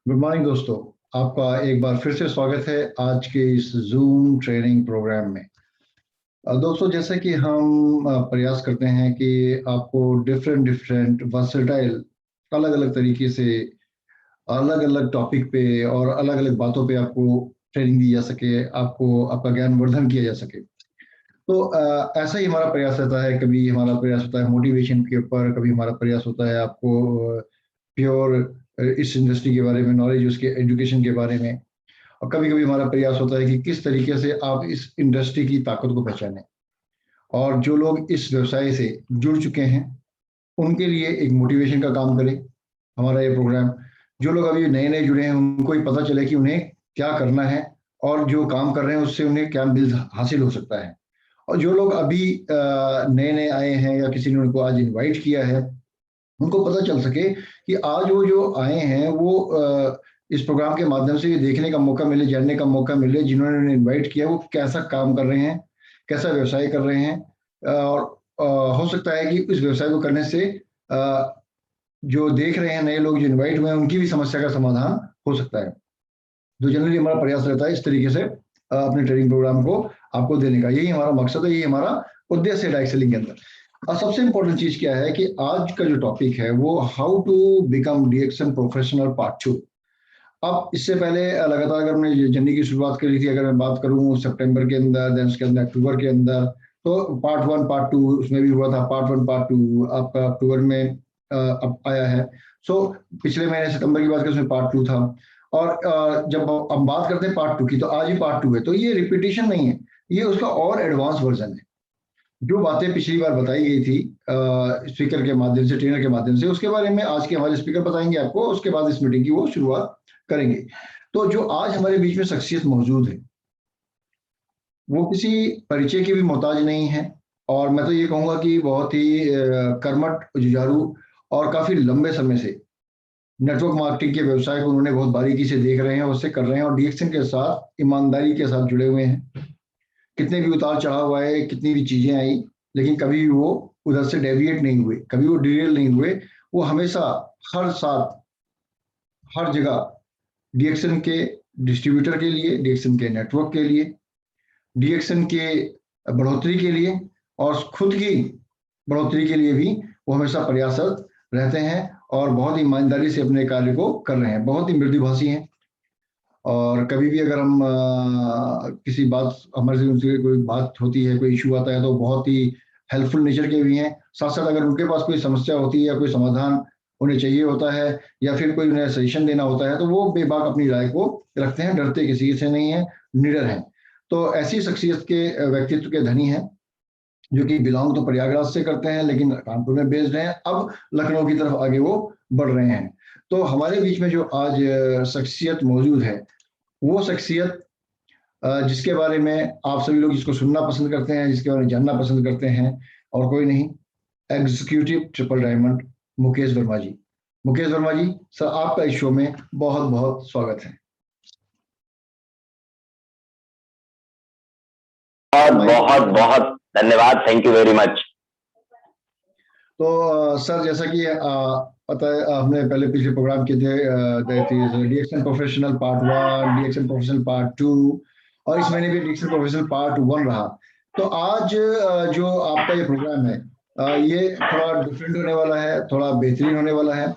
Good morning दोस्तों। आपका एक बार फिर से स्वागत है आज के इस जूम ट्रेनिंग प्रोग्राम में। दोस्तों, जैसे कि हम प्रयास करते हैं कि आपको डिफरेंट वर्सेटाइल अलग अलग तरीके से अलग अलग टॉपिक पे और अलग अलग बातों पे आपको ट्रेनिंग दी जा सके, आपको आपका ज्ञान वर्धन किया जा सके। तो ऐसा ही हमारा प्रयास रहता है। कभी हमारा प्रयास होता है मोटिवेशन के ऊपर, कभी हमारा प्रयास होता है आपको प्योर इस इंडस्ट्री के बारे में नॉलेज, उसके एजुकेशन के बारे में। और कभी कभी हमारा प्रयास होता है कि किस तरीके से आप इस इंडस्ट्री की ताकत को पहचानें, और जो लोग इस व्यवसाय से जुड़ चुके हैं उनके लिए एक मोटिवेशन का काम करे हमारा ये प्रोग्राम। जो लोग अभी नए नए जुड़े हैं उनको ही पता चले कि उन्हें क्या करना है, और जो काम कर रहे हैं उससे उन्हें क्या मिल हासिल हो सकता है। और जो लोग अभी नए नए आए हैं या किसी ने उनको आज इनवाइट किया है, उनको पता चल सके कि आज वो जो आए हैं वो इस प्रोग्राम के माध्यम से ये देखने का मौका मिले, जानने का मौका मिले जिन्होंने उन्हें इनवाइट किया वो कैसा काम कर रहे हैं, कैसा व्यवसाय कर रहे हैं। और हो सकता है कि इस व्यवसाय को करने से जो देख रहे हैं नए लोग जो इनवाइट हुए हैं उनकी भी समस्या का समाधान हो सकता है। तो जनरली हमारा प्रयास रहता है इस तरीके से अपने ट्रेनिंग प्रोग्राम को आपको देने का। यही हमारा मकसद है, यही हमारा उद्देश्य है डायरेक्ट सेलिंग के अंदर। और सबसे इंपॉर्टेंट चीज क्या है कि आज का जो टॉपिक है वो how to become DXN professional part 2। अब इससे पहले लगातार अगर हमने जर्नी की शुरुआत करी थी, अगर मैं बात करूं सितंबर के अंदर, देन उसके अंदर अक्टूबर के अंदर, तो पार्ट 1 पार्ट 2 उसमें भी हुआ था। पार्ट 1 पार्ट 2 आपका अक्टूबर में अब आया है। सो पिछले महीने सितंबर की बात करें उसमें पार्ट 2 था। और जब हम बात करते हैं पार्ट 2 की, तो आज ही पार्ट 2 है। तो ये रिपीटिशन नहीं है, ये उसका और एडवांस वर्जन है। जो बातें पिछली बार बताई गई थी स्पीकर के माध्यम से, ट्रेनर के माध्यम से, उसके बारे में आज के हमारे स्पीकर बताएंगे आपको। उसके बाद इस मीटिंग की वो शुरुआत करेंगे। तो जो आज हमारे बीच में शख्सियत मौजूद है वो किसी परिचय की भी मोहताज नहीं है, और मैं तो ये कहूंगा कि बहुत ही कर्मठ, जुझारू और काफी लंबे समय से नेटवर्क मार्केटिंग के व्यवसाय को उन्होंने बहुत बारीकी से देख रहे हैं, उससे कर रहे हैं, और डीएक्सन के साथ ईमानदारी के साथ जुड़े हुए हैं। कितने भी उतार चढ़ाव आए, कितनी भी चीजें आई, लेकिन कभी भी वो उधर से डेविएट नहीं हुए, कभी वो डिरेल नहीं हुए। वो हमेशा हर साथ हर जगह डीएक्सन के डिस्ट्रीब्यूटर के लिए, डीएक्सन के नेटवर्क के लिए, डीएक्सन के बढ़ोतरी के लिए और खुद की बढ़ोतरी के लिए भी वो हमेशा प्रयासरत रहते हैं, और बहुत ही ईमानदारी से अपने कार्य को कर रहे हैं। बहुत ही मृदुभाषी हैं, और कभी भी अगर हम किसी बात हमारे से उनसे कोई बात होती है, कोई इशू आता है, तो बहुत ही हेल्पफुल नेचर के भी हैं। साथ साथ अगर उनके पास कोई समस्या होती है या कोई समाधान उन्हें चाहिए होता है, या फिर कोई उन्हें सजेशन देना होता है, तो वो बेबाक अपनी राय को रखते हैं, डरते किसी से नहीं है, निडर हैं। तो ऐसी शख्सियत के व्यक्तित्व के धनी हैं, जो कि बिलोंग तो प्रयागराज से करते हैं लेकिन कानपुर में बेस्ड हैं, अब लखनऊ की तरफ आगे वो बढ़ रहे हैं। तो हमारे बीच में जो आज शख्सियत मौजूद है, वो शख्सियत जिसके बारे में आप सभी लोग जिसको सुनना पसंद करते हैं, जिसके बारे में जानना पसंद करते हैं, और कोई नहीं, executive triple diamond Mukesh Verma ji. Mukesh Verma ji, sir आपका इस शो में बहुत बहुत स्वागत है। बहुत बहुत बहुत धन्यवाद, थैंक यू वेरी मच। तो सर, जैसा कि पता है, हमने पहले पिछले प्रोग्राम किए थे डीएक्सन प्रोफेशनल पार्ट 1, डीएक्सन प्रोफेशनल पार्ट 2, और इस महीने भी डीएक्सन प्रोफेशनल पार्ट 1 रहा। तो आज जो आपका ये प्रोग्राम है ये थोड़ा डिफरेंट होने वाला है, थोड़ा बेहतरीन होने वाला है,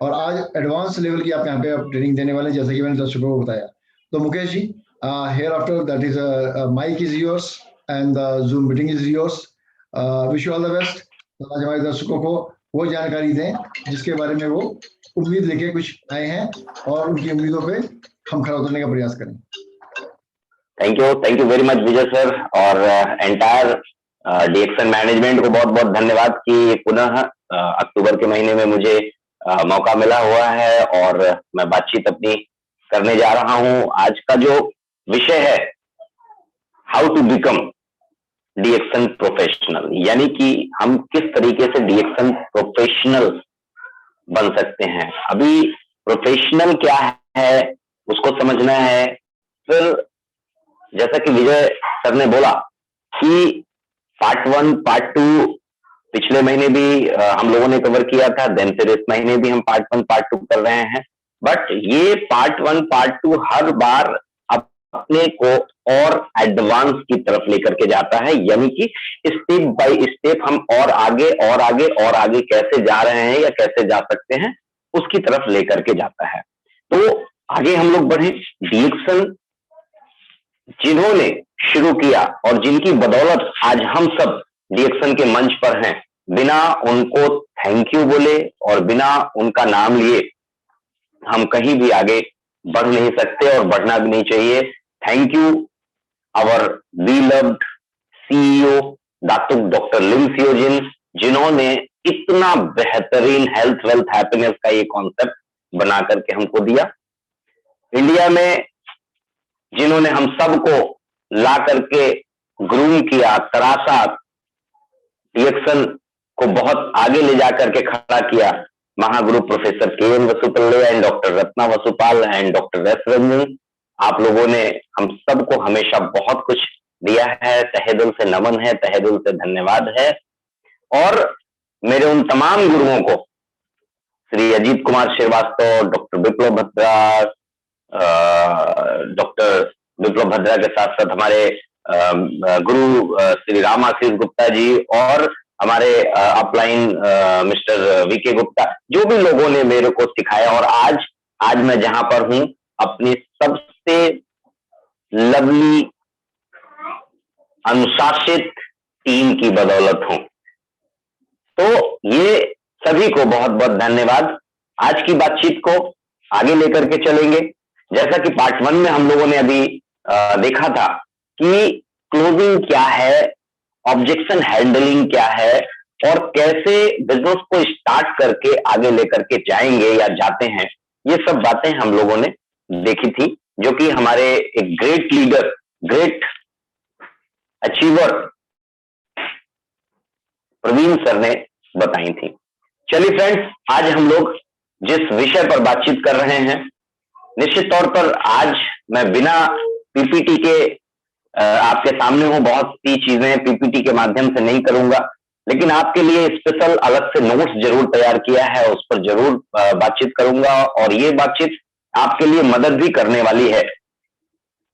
और आज एडवांस लेवल की आप यहाँ पे ट्रेनिंग देने वाले हैं, जैसे कि मैंने दर्शकों को बताया। तो Mukesh ji, here after that is mic is yours and Zoom meeting is yours. Wish you all the best. तो आज हमारे दर्शकों को वो जानकारी दें जिसके बारे में वो उम्मीद लेके कुछ आए हैं, और उनकी उम्मीदों पे हम खरा उतरने का प्रयास करें। Thank you very much Vijay sir, और एंटायर डीएक्सन मैनेजमेंट को बहुत बहुत धन्यवाद कि पुनः अक्टूबर के महीने में मुझे मौका मिला हुआ है और मैं बातचीत अपनी करने जा रहा हूं। आज का जो विषय है हाउ टू बिकम डीएक्सन प्रोफेशनल, यानी कि हम किस तरीके से डीएक्सन प्रोफेशनल बन सकते हैं। अभी प्रोफेशनल क्या है उसको समझना है। फिर जैसा कि विजय सर ने बोला कि पार्ट 1 पार्ट 2 पिछले महीने भी हम लोगों ने कवर किया था, देन फिर इस महीने भी हम पार्ट 1 पार्ट 2 कर रहे हैं। बट ये पार्ट 1 पार्ट 2 हर बार अपने को और एडवांस की तरफ लेकर के जाता है, यानी कि स्टेप बाय स्टेप हम और आगे और आगे और आगे कैसे जा रहे हैं या कैसे जा सकते हैं उसकी तरफ लेकर के जाता है। तो आगे हम लोग बढ़े। डीएक्सन जिन्होंने शुरू किया और जिनकी बदौलत आज हम सब डीएक्सन के मंच पर हैं, बिना उनको थैंक यू बोले और बिना उनका नाम लिए हम कहीं भी आगे बढ़ नहीं सकते और बढ़ना भी नहीं चाहिए। Thank you our beloved CEO doctor Lim Siow Jin, जिन्होंने इतना बेहतरीन हेल्थ वेल्थ हैप्पीनेस का ये कॉन्सेप्ट बना करके हमको दिया। इंडिया में जिन्होंने हम सबको ला करके ग्रूम किया, तराशा, डीएक्सन को बहुत आगे ले जाकर के खड़ा किया, महागुरु professor K N. Vasupalle and doctor Ratna Vasupal and doctor S Ranjan, आप लोगों ने हम सबको हमेशा बहुत कुछ दिया है। तहे दिल से नमन है, तहे दिल से धन्यवाद है। और मेरे उन तमाम गुरुओं को, श्री अजीत कुमार श्रीवास्तव, डॉक्टर विप्लव भद्रा, डॉक्टर विप्लव भद्रा के साथ साथ हमारे गुरु श्री राम आशीष गुप्ता जी और हमारे अपलाइन मिस्टर वीके गुप्ता, जो भी लोगों ने मेरे को सिखाया। और आज मैं जहां पर हूं अपनी सबसे लवली अनुशासित टीम की बदौलत हूं। तो ये सभी को बहुत बहुत धन्यवाद। आज की बातचीत को आगे लेकर के चलेंगे। जैसा कि पार्ट 1 में हम लोगों ने अभी देखा था कि क्लोजिंग क्या है, ऑब्जेक्शन हैंडलिंग क्या है और कैसे बिजनेस को स्टार्ट करके आगे लेकर के जाएंगे या जाते हैं, ये सब बातें हम लोगों ने देखी थी, जो कि हमारे एक great leader, great achiever Praveen sir ने बताई थी। चलिए फ्रेंड्स, आज हम लोग जिस विषय पर बातचीत कर रहे हैं, निश्चित तौर पर आज मैं बिना पीपीटी के आपके सामने हूं। बहुत सी चीजें पीपीटी के माध्यम से नहीं करूंगा, लेकिन आपके लिए स्पेशल अलग से नोट्स जरूर तैयार किया है, उस पर जरूर बातचीत करूंगा और ये बातचीत आपके लिए मदद भी करने वाली है।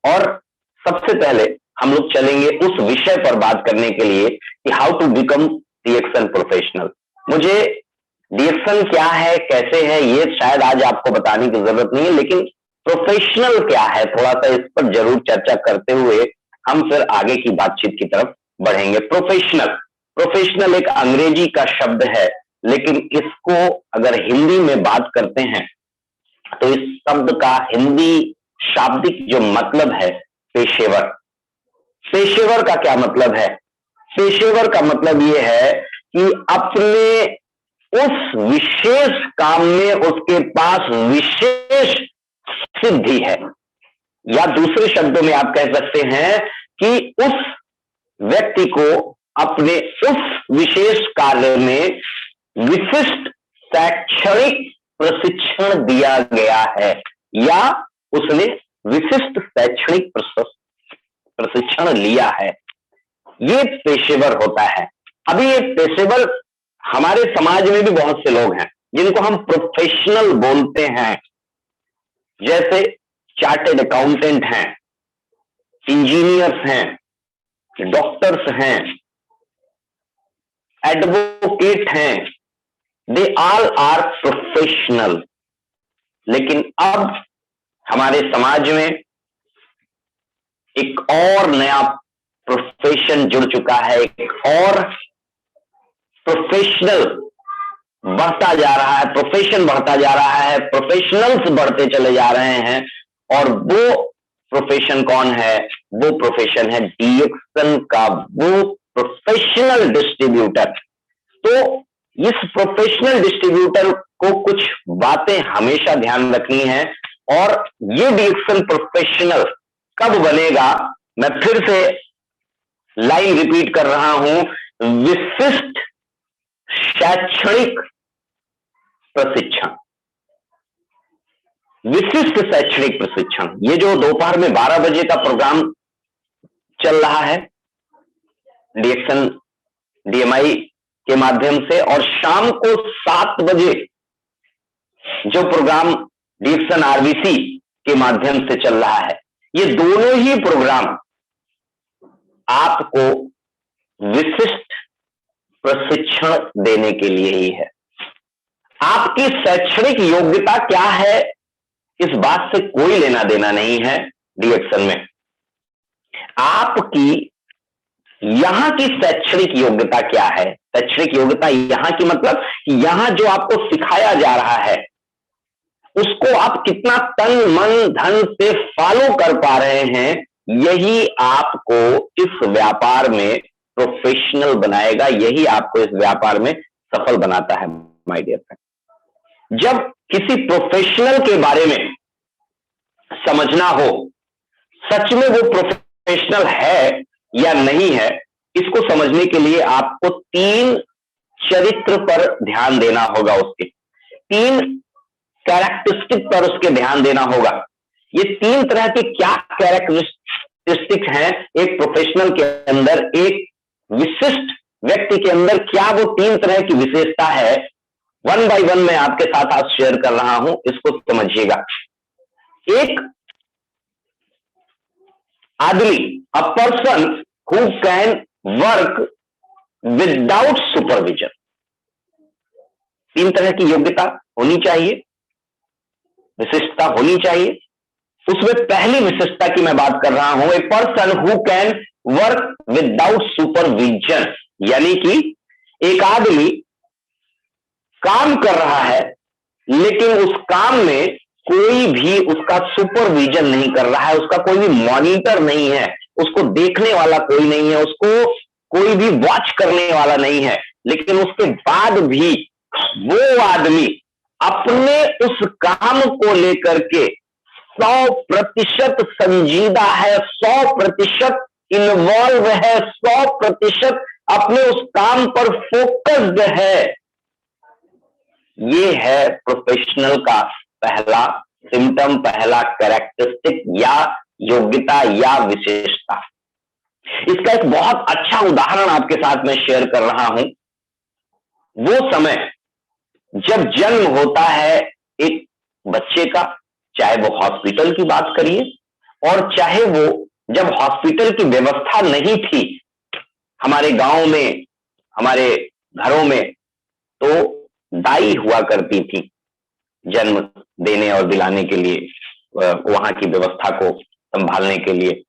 और सबसे पहले हम लोग चलेंगे उस विषय पर बात करने के लिए कि हाउ टू बिकम डीएक्सन प्रोफेशनल। मुझे डीएक्सन क्या है, कैसे है, ये शायद आज आपको बताने की जरूरत नहीं है, लेकिन प्रोफेशनल क्या है, थोड़ा सा इस पर जरूर चर्चा करते हुए हम फिर आगे की बातचीत की तरफ बढ़ेंगे। प्रोफेशनल एक अंग्रेजी का शब्द है, लेकिन इसको अगर हिंदी में बात करते हैं तो इस शब्द का हिंदी शाब्दिक जो मतलब है पेशेवर। पेशेवर का क्या मतलब है? पेशेवर का मतलब यह है कि अपने उस विशेष काम में उसके पास विशेष सिद्धि है, या दूसरे शब्दों में आप कह सकते हैं कि उस व्यक्ति को अपने उस विशेष कार्य में विशिष्ट शैक्षणिक प्रशिक्षण दिया गया है या उसने विशिष्ट शैक्षणिक प्रशिक्षण लिया है, ये पेशेवर होता है। अभी ये पेशेवर हमारे समाज में भी बहुत से लोग हैं जिनको हम प्रोफेशनल बोलते हैं, जैसे चार्टेड अकाउंटेंट हैं, इंजीनियर्स हैं, डॉक्टर्स हैं, एडवोकेट हैं, दे ऑल आर प्रोफेशनल। लेकिन अब हमारे समाज में एक और नया प्रोफेशन जुड़ चुका है, एक और प्रोफेशनल बढ़ता जा रहा है, प्रोफेशन बढ़ता जा रहा है, प्रोफेशनल्स बढ़ते चले जा रहे हैं। और वो प्रोफेशन कौन है? वो प्रोफेशन है डीएक्सन का वो प्रोफेशनल डिस्ट्रीब्यूटर। तो इस प्रोफेशनल डिस्ट्रीब्यूटर को कुछ बातें हमेशा ध्यान रखनी है। और ये डीएक्सन प्रोफेशनल कब बनेगा? मैं फिर से लाइन रिपीट कर रहा हूं, विशिष्ट शैक्षणिक प्रशिक्षण। विशिष्ट शैक्षणिक प्रशिक्षण, ये जो दोपहर में 12 बजे का प्रोग्राम चल रहा है डीएक्सन डीएमआई के माध्यम से, और शाम को 7 बजे जो प्रोग्राम डीएक्सन आरबीसी के माध्यम से चल रहा है। ये दोनों ही प्रोग्राम आपको विशिष्ट प्रशिक्षण देने के लिए ही है। आपकी शैक्षणिक योग्यता क्या है, इस बात से कोई लेना देना नहीं है डीएक्सन में। आपकी यहां की शैक्षणिक योग्यता क्या है? शैक्षणिक योग्यता यहां की मतलब यहां जो आपको सिखाया जा रहा है उसको आप कितना तन मन धन से फॉलो कर पा रहे हैं, यही आपको इस व्यापार में प्रोफेशनल बनाएगा, यही आपको इस व्यापार में सफल बनाता है माय डियर फ्रेंड। जब किसी प्रोफेशनल के बारे में समझना हो, सच में वो प्रोफेशनल है या नहीं है, इसको समझने के लिए आपको 3 चरित्र पर ध्यान देना होगा, उसके 3 कैरेक्टरिस्टिक पर उसके ध्यान देना होगा। ये 3 तरह के क्या कैरेक्टरिस्टिक हैं एक प्रोफेशनल के अंदर, एक विशिष्ट व्यक्ति के अंदर, क्या वो 3 तरह की विशेषता है, 1 बाय 1 मैं आपके साथ आज शेयर कर रहा हूं, इसको समझिएगा। एक आदमी, a person who can work without supervision, 3 तरह की योग्यता होनी चाहिए, विशिष्टता होनी चाहिए। उसमें पहली विशिष्टता की मैं बात कर रहा हूं, a person who can work without supervision, यानी कि एक आदमी काम कर रहा है लेकिन उस काम में कोई भी उसका सुपरविजन नहीं कर रहा है, उसका कोई भी मॉनिटर नहीं है, उसको देखने वाला कोई नहीं है, उसको कोई भी वॉच करने वाला नहीं है, लेकिन उसके बाद भी वो आदमी अपने उस काम को लेकर के 100% संजीदा है, 100% इन्वॉल्व है, 100% अपने उस काम पर फोकस्ड है। ये है प्रोफेशनल का पहला सिम्टम, पहला कैरेक्टरिस्टिक या योग्यता या विशेषता। इसका एक बहुत अच्छा उदाहरण आपके साथ मैं शेयर कर रहा हूं। वो समय जब जन्म होता है एक बच्चे का, चाहे वो हॉस्पिटल की बात करिए और चाहे वो जब हॉस्पिटल की व्यवस्था नहीं थी हमारे गांव में, हमारे घरों में, तो दाई हुआ करती थी जन्म देने और दिलाने के लिए, वहां की व्यवस्था को संभालने के लिए।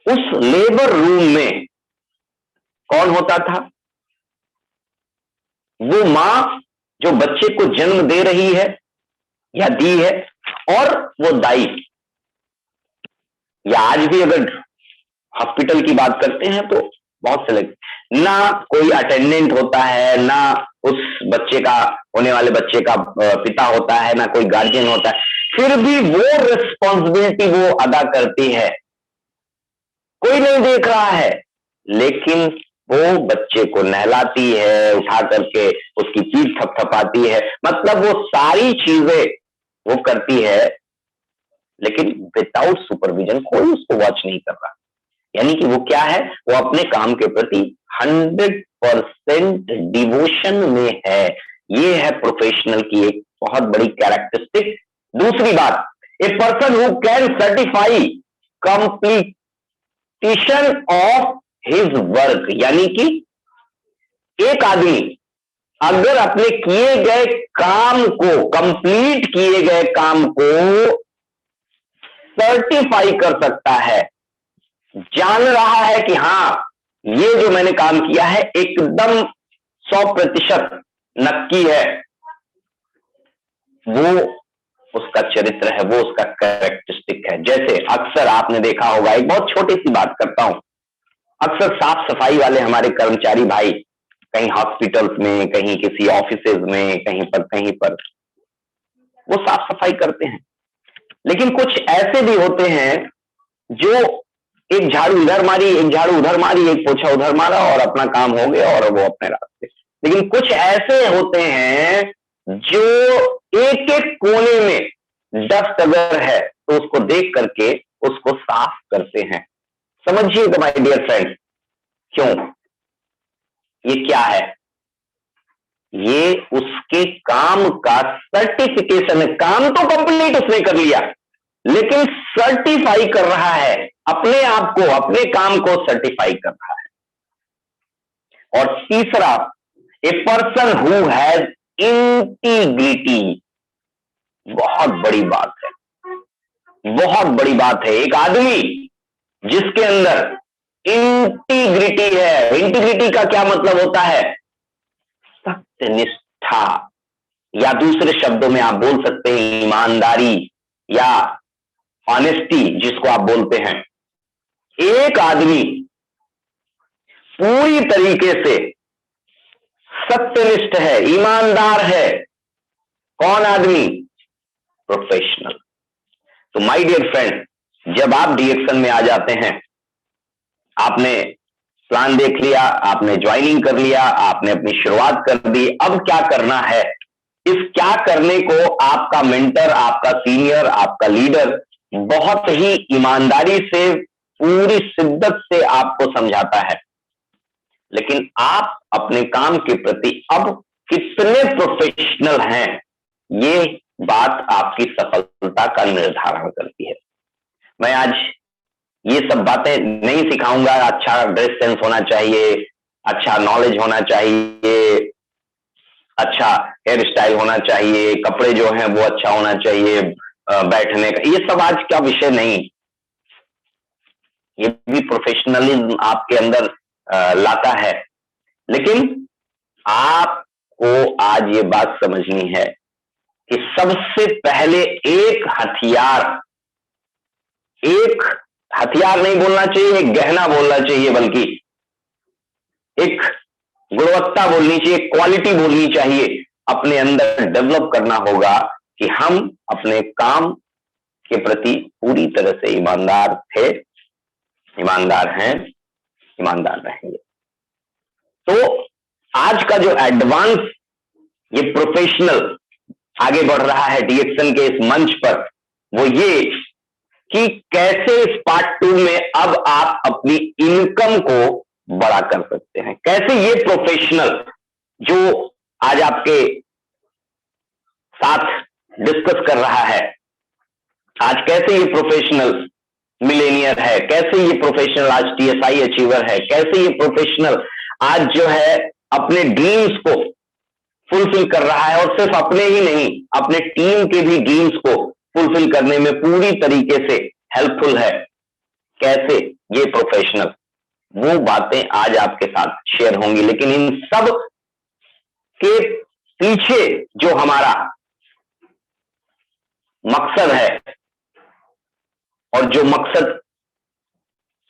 उस लेबर रूम में कौन होता था? वो मां जो बच्चे को जन्म दे रही है या दी है, और वो दाई। या आज भी अगर हॉस्पिटल की बात करते हैं तो बहुत से लोग, ना कोई अटेंडेंट होता है, ना उस बच्चे का, होने वाले बच्चे का पिता होता है, ना कोई गार्जियन होता है, फिर भी वो रिस्पॉन्सिबिलिटी वो अदा करती है। कोई नहीं देख रहा है लेकिन वो बच्चे को नहलाती है, उठा करके उसकी पीठ थपथपाती है, मतलब वो सारी चीजें वो करती है, लेकिन विदाउट सुपरविजन, कोई उसको वॉच नहीं कर रहा। यानी कि वो क्या है, वो अपने काम के प्रति 100% डिवोशन में है। ये है प्रोफेशनल की एक बहुत बड़ी कैरेक्टरिस्टिक। दूसरी बात, a person who can certify completion of his work, यानी कि एक आदमी अगर अपने किए गए काम को, कंप्लीट किए गए काम को सर्टिफाई कर सकता है, जान रहा है कि हाँ ये जो मैंने काम किया है एकदम 100% नक्की है, वो उसका चरित्र है, वो उसका कैरेक्टरिस्टिक है। जैसे अक्सर आपने देखा होगा, एक बहुत छोटी सी बात करता हूं, अक्सर साफ सफाई वाले हमारे कर्मचारी भाई कहीं हॉस्पिटल्स में, कहीं किसी ऑफिसेज में, कहीं पर वो साफ सफाई करते हैं, लेकिन कुछ ऐसे भी होते हैं जो एक झाड़ू इधर मारी, एक झाड़ू उधर मारी, एक पोछा उधर मारा और अपना काम हो गया और वो अपने रास्ते। लेकिन कुछ ऐसे होते हैं जो एक एक कोने में डस्ट अगर है तो उसको देख करके उसको साफ करते हैं। समझिएगा माय डियर फ्रेंड, क्यों, ये क्या है? ये उसके काम का सर्टिफिकेशन है। काम तो कंप्लीट उसने कर लिया, लेकिन सर्टिफाई कर रहा है अपने आप को, अपने काम को सर्टिफाई कर रहा है। और तीसरा, a person who has integrity. बहुत बड़ी बात है, बहुत बड़ी बात है। एक आदमी जिसके अंदर इंटीग्रिटी है। इंटीग्रिटी का क्या मतलब होता है? सत्यनिष्ठा, या दूसरे शब्दों में आप बोल सकते हैं ईमानदारी या ऑनेस्टी, जिसको आप बोलते हैं। एक आदमी पूरी तरीके से सत्यनिष्ठ है, ईमानदार है। कौन आदमी? प्रोफेशनल। तो माय डियर फ्रेंड, जब आप डीएक्शन में आ जाते हैं, आपने प्लान देख लिया, आपने ज्वाइनिंग कर लिया, आपने अपनी शुरुआत कर दी, अब क्या करना है? इस क्या करने को आपका मेंटर, आपका सीनियर, आपका लीडर बहुत ही ईमानदारी से, पूरी शिद्दत से आपको समझाता है। लेकिन आप अपने काम के प्रति अब कितने प्रोफेशनल हैं, ये बात आपकी सफलता का निर्धारण करती है। मैं आज ये सब बातें नहीं सिखाऊंगा। अच्छा ड्रेस सेंस होना चाहिए, अच्छा नॉलेज होना चाहिए, अच्छा हेयर स्टाइल होना चाहिए, कपड़े जो हैं वो अच्छा होना चाहिए, बैठने का, ये सब आज का विषय नहीं। ये भी प्रोफेशनलिज्म आपके अंदर लाता है। लेकिन आपको आज ये बात समझनी है कि सबसे पहले एक हथियार नहीं बोलना चाहिए, एक गहना बोलना चाहिए, बल्कि एक गुणवत्ता बोलनी चाहिए, क्वालिटी बोलनी चाहिए, अपने अंदर डेवलप करना होगा कि हम अपने काम के प्रति पूरी तरह से ईमानदार थे, ईमानदार हैं, ईमानदार रहेंगे। तो आज का जो एडवांस ये प्रोफेशनल आगे बढ़ रहा है डीएक्शन के इस मंच पर, वो ये कि कैसे इस पार्ट 2 में अब आप अपनी इनकम को बड़ा कर सकते हैं। कैसे ये प्रोफेशनल जो आज आपके साथ डिस्कस कर रहा है, आज कैसे ये प्रोफेशनल मिलेनियर है, कैसे ये प्रोफेशनल आज टीएसआई अचीवर है, कैसे ये प्रोफेशनल आज जो है अपने ड्रीम्स को फुलफिल कर रहा है, और सिर्फ अपने ही नहीं, अपने टीम के भी ड्रीम्स को फुलफिल करने में पूरी तरीके से हेल्पफुल है। कैसे ये प्रोफेशनल, वो बातें आज आपके साथ शेयर होंगी। लेकिन इन सब के पीछे जो हमारा मकसद है, और जो मकसद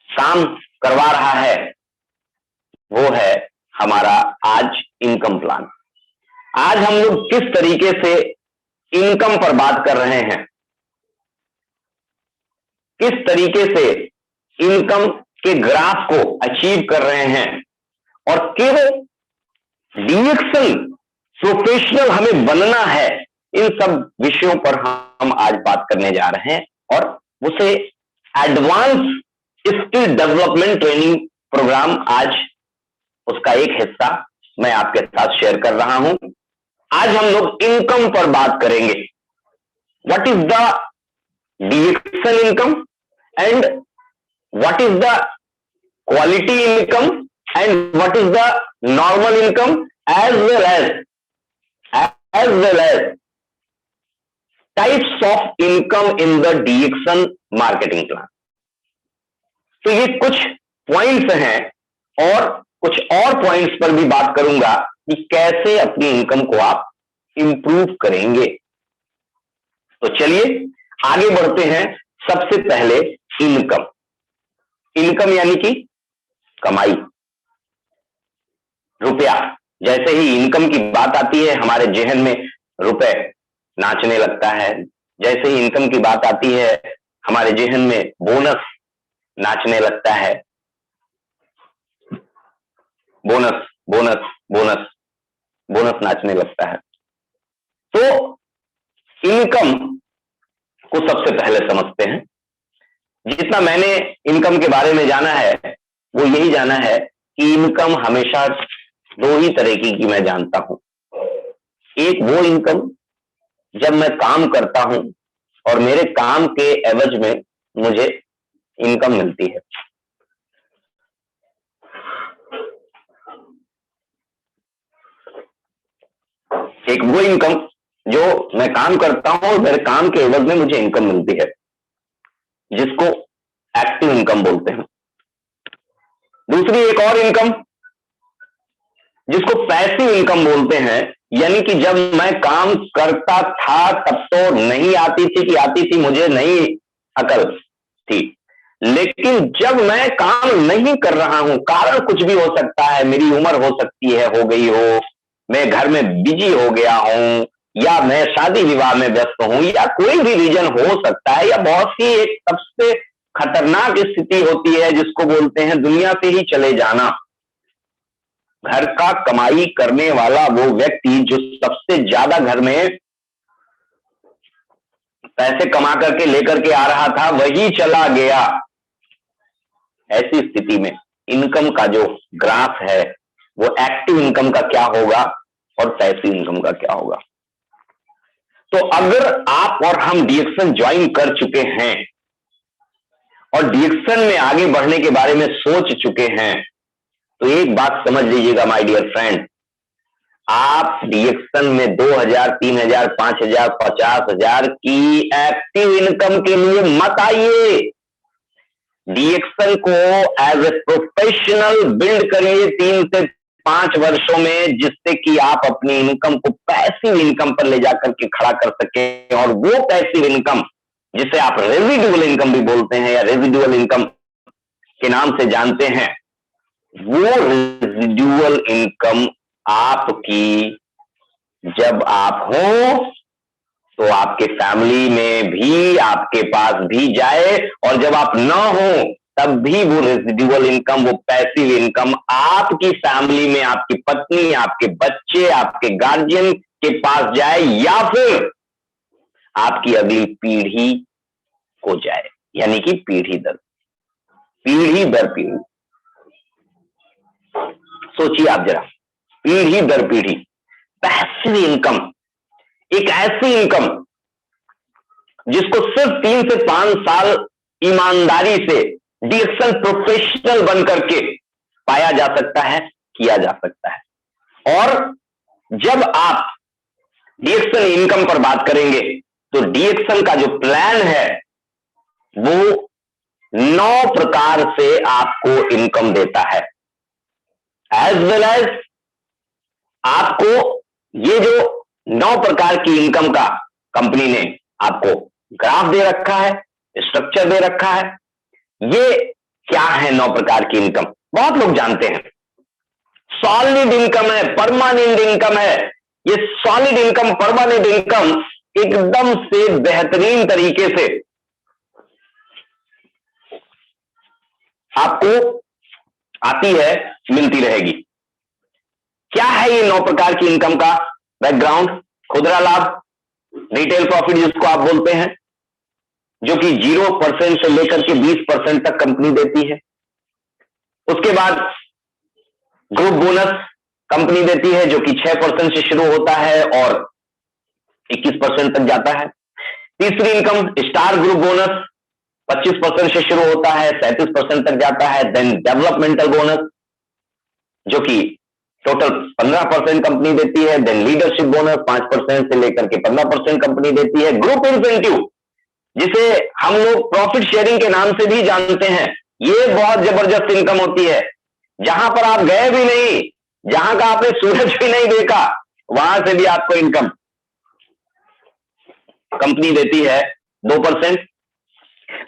काम करवा रहा है, वो है हमारा आज इनकम प्लान। आज हम लोग किस तरीके से इनकम पर बात कर रहे हैं, किस तरीके से इनकम के ग्राफ को अचीव कर रहे हैं, और केवल डीएक्शन प्रोफेशनल हमें बनना है, इन सब विषयों पर हम आज बात करने जा रहे हैं। और उसे advance skill development training programme, आज उसका एक हिस्सा मैं आपके साथ शेयर कर रहा हूं। आज हम लोग इनकम पर बात करेंगे। What is the DXN income, and what is the quality income, and what is the normal income, as well as types of income in the DXN marketing plan. तो ये कुछ पॉइंट्स हैं, और कुछ और पॉइंट्स पर भी बात करूंगा कि कैसे अपनी इनकम को आप इंप्रूव करेंगे। तो चलिए आगे बढ़ते हैं। सबसे पहले इनकम। इनकम यानी कि कमाई, रुपया। जैसे ही इनकम की बात आती है, हमारे जेहन में रुपए नाचने लगता है। जैसे ही इनकम की बात आती है, हमारे जेहन में बोनस नाचने लगता है। बोनस बोनस बोनस बोनस नाचने लगता है। तो इनकम को सबसे पहले समझते हैं। जितना मैंने इनकम के बारे में जाना है, वो यही जाना है कि इनकम हमेशा दो ही तरह की मैं जानता हूं। एक वो इनकम जब मैं काम करता हूं और मेरे काम के एवज में मुझे इनकम मिलती है। एक वो इनकम जो मैं काम करता हूं और मेरे काम के एवज में मुझे इनकम मिलती है, जिसको एक्टिव इनकम बोलते हैं। दूसरी एक और इनकम जिसको पैसिव इनकम बोलते हैं, यानी कि जब मैं काम करता था तब तो नहीं आती थी कि आती थी, मुझे नहीं अकल थी, लेकिन जब मैं काम नहीं कर रहा हूं, कारण कुछ भी हो सकता है, मेरी उम्र हो सकती है हो गई हो, मैं घर में बिजी हो गया हूं, या मैं शादी विवाह में व्यस्त हूं, या कोई भी रीजन हो सकता है, या बहुत सी एक सबसे खतरनाक स्थिति होती है जिसको बोलते हैं दुनिया से ही चले जाना। घर का कमाई करने वाला वो व्यक्ति जो सबसे ज्यादा घर में पैसे कमा करके लेकर के आ रहा था, वही चला गया। ऐसी स्थिति में इनकम का जो ग्राफ है वो एक्टिव इनकम का क्या होगा और पैसिव इनकम का क्या होगा। तो अगर आप और हम डीएक्सन ज्वाइन कर चुके हैं और डीएक्सन में आगे बढ़ने के बारे में सोच चुके हैं, तो एक बात समझ लीजिएगा माय डियर फ्रेंड, आप डीएक्सन में 2000, 3000, 5000, 50,000 की एक्टिव इनकम के लिए मत आइए। डीएक्सन को एज ए प्रोफेशनल बिल्ड करिए 3 से 5 वर्षों में, जिससे कि आप अपनी इनकम को पैसिव इनकम पर ले जाकर के खड़ा कर सकें। और वो पैसिव इनकम जिसे आप रेजिडुअल इनकम भी बोलते हैं या रेजिडुअल इनकम के नाम से जानते हैं, वो रेजिडुअल इनकम आपकी जब आप हो तो आपके फैमिली में भी, आपके पास भी जाए, और जब आप ना हो तब भी वो रेजिडुअल इनकम, वो पैसिव इनकम आपकी फैमिली में, आपकी पत्नी, आपके बच्चे, आपके गार्जियन के पास जाए, या फिर आपकी अगली पीढ़ी को जाए, यानी कि पीढ़ी दर पीढ़ी। सोचिए आप जरा, पीढ़ी दर पीढ़ी पैसिव इनकम, एक ऐसी इनकम जिसको सिर्फ 3 से 5 साल ईमानदारी से डीएक्सन प्रोफेशनल बन करके पाया जा सकता है, किया जा सकता है। और जब आप डीएक्सन इनकम पर बात करेंगे तो डीएक्सन का जो प्लान है वो 9 प्रकार से आपको इनकम देता है। एज वेल एज आपको ये जो 9 प्रकार की इनकम का कंपनी ने आपको ग्राफ दे रखा है, स्ट्रक्चर दे रखा है। ये क्या है 9 प्रकार की इनकम? बहुत लोग जानते हैं, सॉलिड इनकम है, परमानेंट इनकम है। ये सॉलिड इनकम, परमानेंट इनकम एकदम से बेहतरीन तरीके से आपको आती है, मिलती रहेगी। क्या है ये 9 प्रकार की इनकम का बैकग्राउंड? खुदरा लाभ, रिटेल प्रॉफिट जिसको आप बोलते हैं, जो कि 0% से लेकर के 20% तक कंपनी देती है। उसके बाद ग्रुप बोनस कंपनी देती है, जो कि 6% से शुरू होता है और 21% तक जाता है। तीसरी इनकम स्टार ग्रुप बोनस 25% से शुरू होता है, 37% तक जाता है। देन डेवलपमेंटल बोनस जो कि टोटल 15% कंपनी देती है। देन लीडरशिप बोनस 5% से लेकर के 15% कंपनी देती है। ग्रुप इंसेंटिव जिसे हम लोग प्रॉफिट शेयरिंग के नाम से भी जानते हैं, ये बहुत जबरदस्त इनकम होती है। जहां पर आप गए भी नहीं, जहां का आपने सूरज भी नहीं देखा, वहां से भी आपको इनकम कंपनी देती है 2%।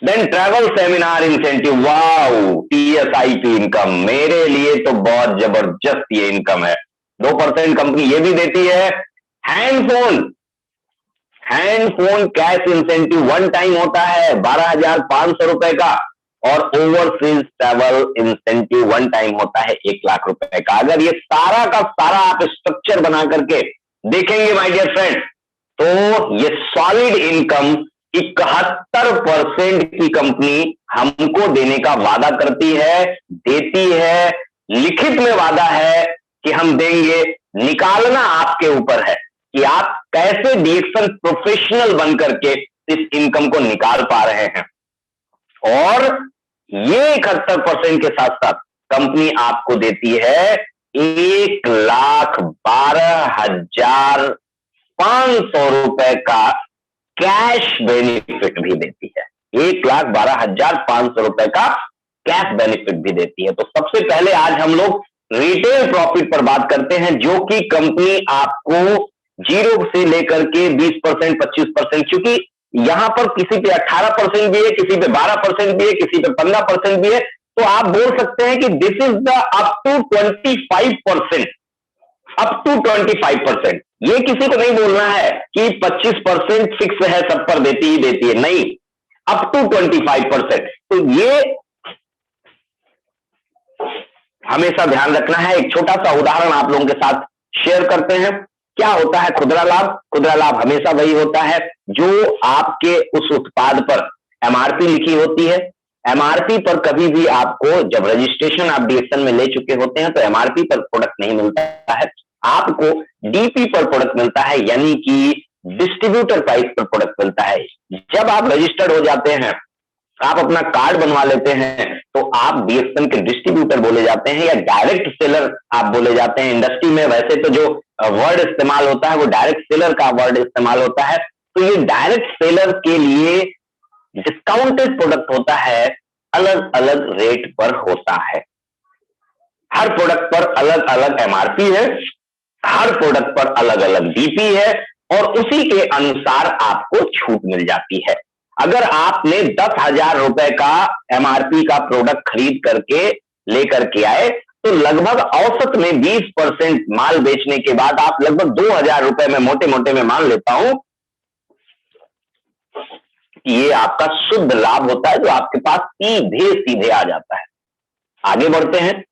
Then travel seminar incentive, wow, TSIP income, मेरे लिए तो बहुत जबरदस्त ये इनकम है। 2% कंपनी ये भी देती है। हैंडफोन कैश इंसेंटिव 1 टाइम होता है 12,500 रुपए का, और ओवरसीज ट्रैवल इंसेंटिव 1 टाइम होता है 1,00,000 रुपए का। अगर ये सारा का सारा आप स्ट्रक्चर बना करके देखेंगे माय डियर फ्रेंड, तो ये सॉलिड इनकम 71% की कंपनी हमको देने का वादा करती है, देती है, लिखित में वादा है कि हम देंगे, निकालना आपके ऊपर है। कि आप कैसे डीएक्सन प्रोफेशनल बन करके इस इनकम को निकाल पा रहे हैं। और ये 71% के साथ साथ कंपनी आपको देती है 1,12,500 रुपए का कैश बेनिफिट भी देती है। 1,12,500 रुपए का कैश बेनिफिट भी देती है। तो सबसे पहले आज हम लोग रिटेल प्रॉफिट पर बात करते हैं, जो कि कंपनी आपको 0 से लेकर के 20%, 25%, क्योंकि यहां पर किसी पे 18% भी है, किसी पे 12% भी है, किसी पे 15% भी है, तो आप बोल सकते हैं कि this is the up to 25%, up to 25%। ये किसी को नहीं बोलना है कि 25% फिक्स है, सब पर देती ही देती है, नहीं, अप टू 25%। तो ये हमेशा ध्यान रखना है। एक छोटा सा उदाहरण आप लोगों के साथ शेयर करते हैं। क्या होता है खुदरा लाभ? खुदरा लाभ हमेशा वही होता है जो आपके उस उत्पाद पर एमआरपी लिखी होती है। एमआरपी पर कभी भी आपको, जब रजिस्ट्रेशन आप डीएक्सन में ले चुके होते हैं, तो एमआरपी पर प्रोडक्ट नहीं मिलता है, आपको डीपी पर प्रोडक्ट मिलता है, यानी कि डिस्ट्रीब्यूटर प्राइस पर प्रोडक्ट मिलता है। जब आप रजिस्टर्ड हो जाते हैं, आप अपना कार्ड बनवा लेते हैं, तो आप डीएक्सन के डिस्ट्रीब्यूटर बोले जाते हैं या डायरेक्ट सेलर आप बोले जाते हैं। इंडस्ट्री में वैसे तो जो वर्ड इस्तेमाल होता है वो डायरेक्ट सेलर का वर्ड इस्तेमाल होता है। तो ये डायरेक्ट सेलर के लिए डिस्काउंटेड प्रोडक्ट होता है, अलग अलग रेट पर होता है। हर प्रोडक्ट पर अलग अलग एमआरपी है, हर प्रोडक्ट पर अलग अलग डीपी है, और उसी के अनुसार आपको छूट मिल जाती है। अगर आपने 10,000 रुपए का एमआरपी का प्रोडक्ट खरीद करके लेकर के आए, तो लगभग औसत में 20% माल बेचने के बाद आप लगभग 2,000 रुपए में, मोटे मोटे में मान लेता हूं, ये आपका शुद्ध लाभ होता है, जो आपके पास सीधे सीधे आ जाता है। आगे बढ़ते हैं।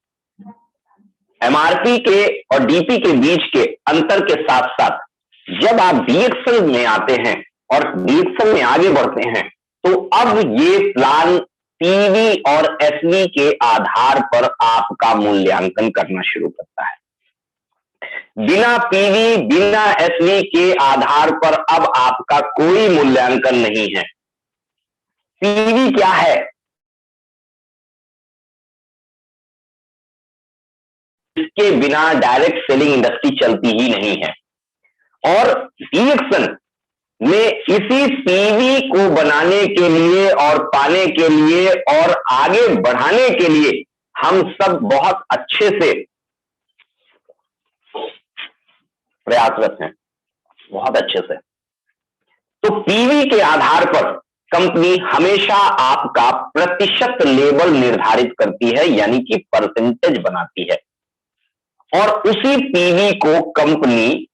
एमआरपी के और डीपी के बीच के अंतर के साथ साथ जब आप डीएक्सन में आते हैं और डीएक्सन में आगे बढ़ते हैं, तो अब ये प्लान पीवी और एसवी के आधार पर आपका मूल्यांकन करना शुरू करता है। बिना पीवी, बिना एसवी के आधार पर अब आपका कोई मूल्यांकन नहीं है। पीवी क्या है? इसके बिना डायरेक्ट सेलिंग इंडस्ट्री चलती ही नहीं है। और डीएक्सन में इसी पीवी को बनाने के लिए और पाने के लिए और आगे बढ़ाने के लिए हम सब बहुत अच्छे से प्रयासरत हैं, बहुत अच्छे से। तो पीवी के आधार पर कंपनी हमेशा आपका प्रतिशत लेवल निर्धारित करती है, यानी कि परसेंटेज बनाती है, और उसी पीवी को कंपनी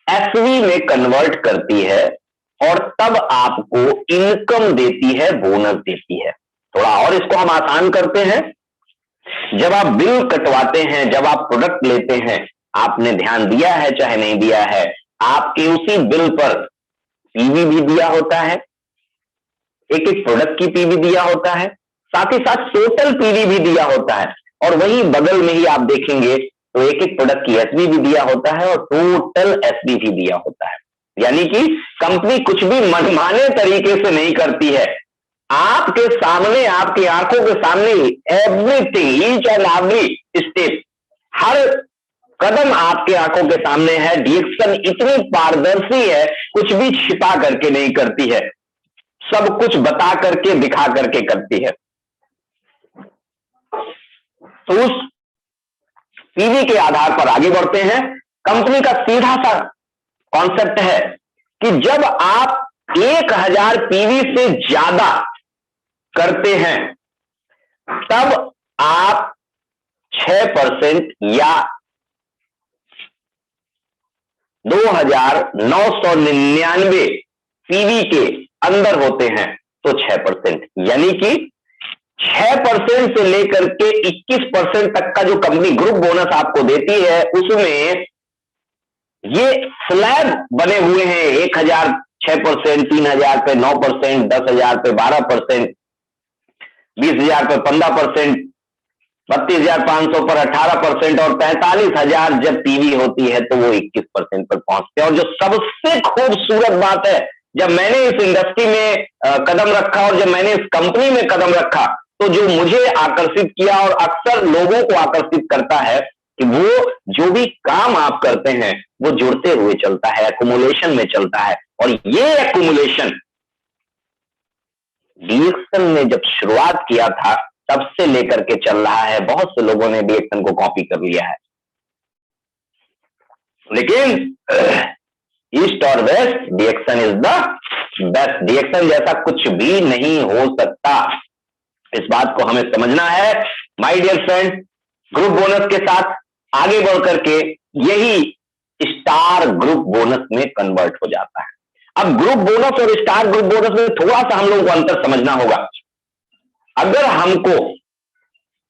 एसवी में कन्वर्ट करती है और तब आपको इनकम देती है, बोनस देती है। थोड़ा और इसको हम आसान करते हैं। जब आप बिल कटवाते हैं, जब आप प्रोडक्ट लेते हैं, आपने ध्यान दिया है चाहे नहीं दिया है, आपके उसी बिल पर पीवी भी दिया होता है, एक एक प्रोडक्ट की पीवी दिया होता है, साथ ही साथ टोटल पीवी भी दिया होता है, और वही बगल में ही आप देखेंगे तो एक एक प्रोडक्ट की एसवी भी दिया होता है और टोटल एसवी भी दिया होता है। यानी कि कंपनी कुछ भी मनमाने तरीके से नहीं करती है। आपके सामने, आपकी आंखों के सामने everything, each and every step, हर कदम आपके आंखों के सामने है। डीएक्सन इतनी पारदर्शी है, कुछ भी छिपा करके नहीं करती है, सब कुछ बता करके, दिखा करके करती है। तो उस पीवी के आधार पर आगे बढ़ते हैं। कंपनी का सीधा सा कॉन्सेप्ट है कि जब आप 1,000 पीवी से ज्यादा करते हैं, तब आप 6% या 2,999 पीवी के अंदर होते हैं तो 6%, यानी कि 6% से लेकर के 21% तक का जो कंपनी ग्रुप बोनस आपको देती है, उसमें ये स्लैब बने हुए हैं। 1,000 6%, 3,000 पे 9%, 10,000 पे 12%, 20,000 पे 15%, 32,500 पर 18% और 45,000 जब पीवी होती है तो वो 21% पर पहुंचते हैं। और जो सबसे खूबसूरत बात है, जब मैंने इस इंडस्ट्री में कदम रखा और जब मैंने इस कंपनी में कदम रखा, तो जो मुझे आकर्षित किया और अक्सर लोगों को आकर्षित करता है कि वो जो भी काम आप करते हैं वो जुड़ते हुए चलता है, एक्युमुलेशन में चलता है। और ये एक्युमुलेशन डीएक्सन ने जब शुरुआत किया था तब से लेकर के चल रहा है। बहुत से लोगों ने डीएक्सन को कॉपी कर लिया है, लेकिन ईस्ट और वेस्ट, डीएक्सन इज द बेस्ट। डीएक्सन जैसा कुछ भी नहीं हो सकता, इस बात को हमें समझना है। My dear friend, group bonus के साथ आगे बढ़ करके यही स्टार ग्रुप बोनस में कन्वर्ट हो जाता है। अब ग्रुप बोनस और स्टार ग्रुप बोनस में थोड़ा सा हम लोगों को अंतर समझना होगा। अगर हमको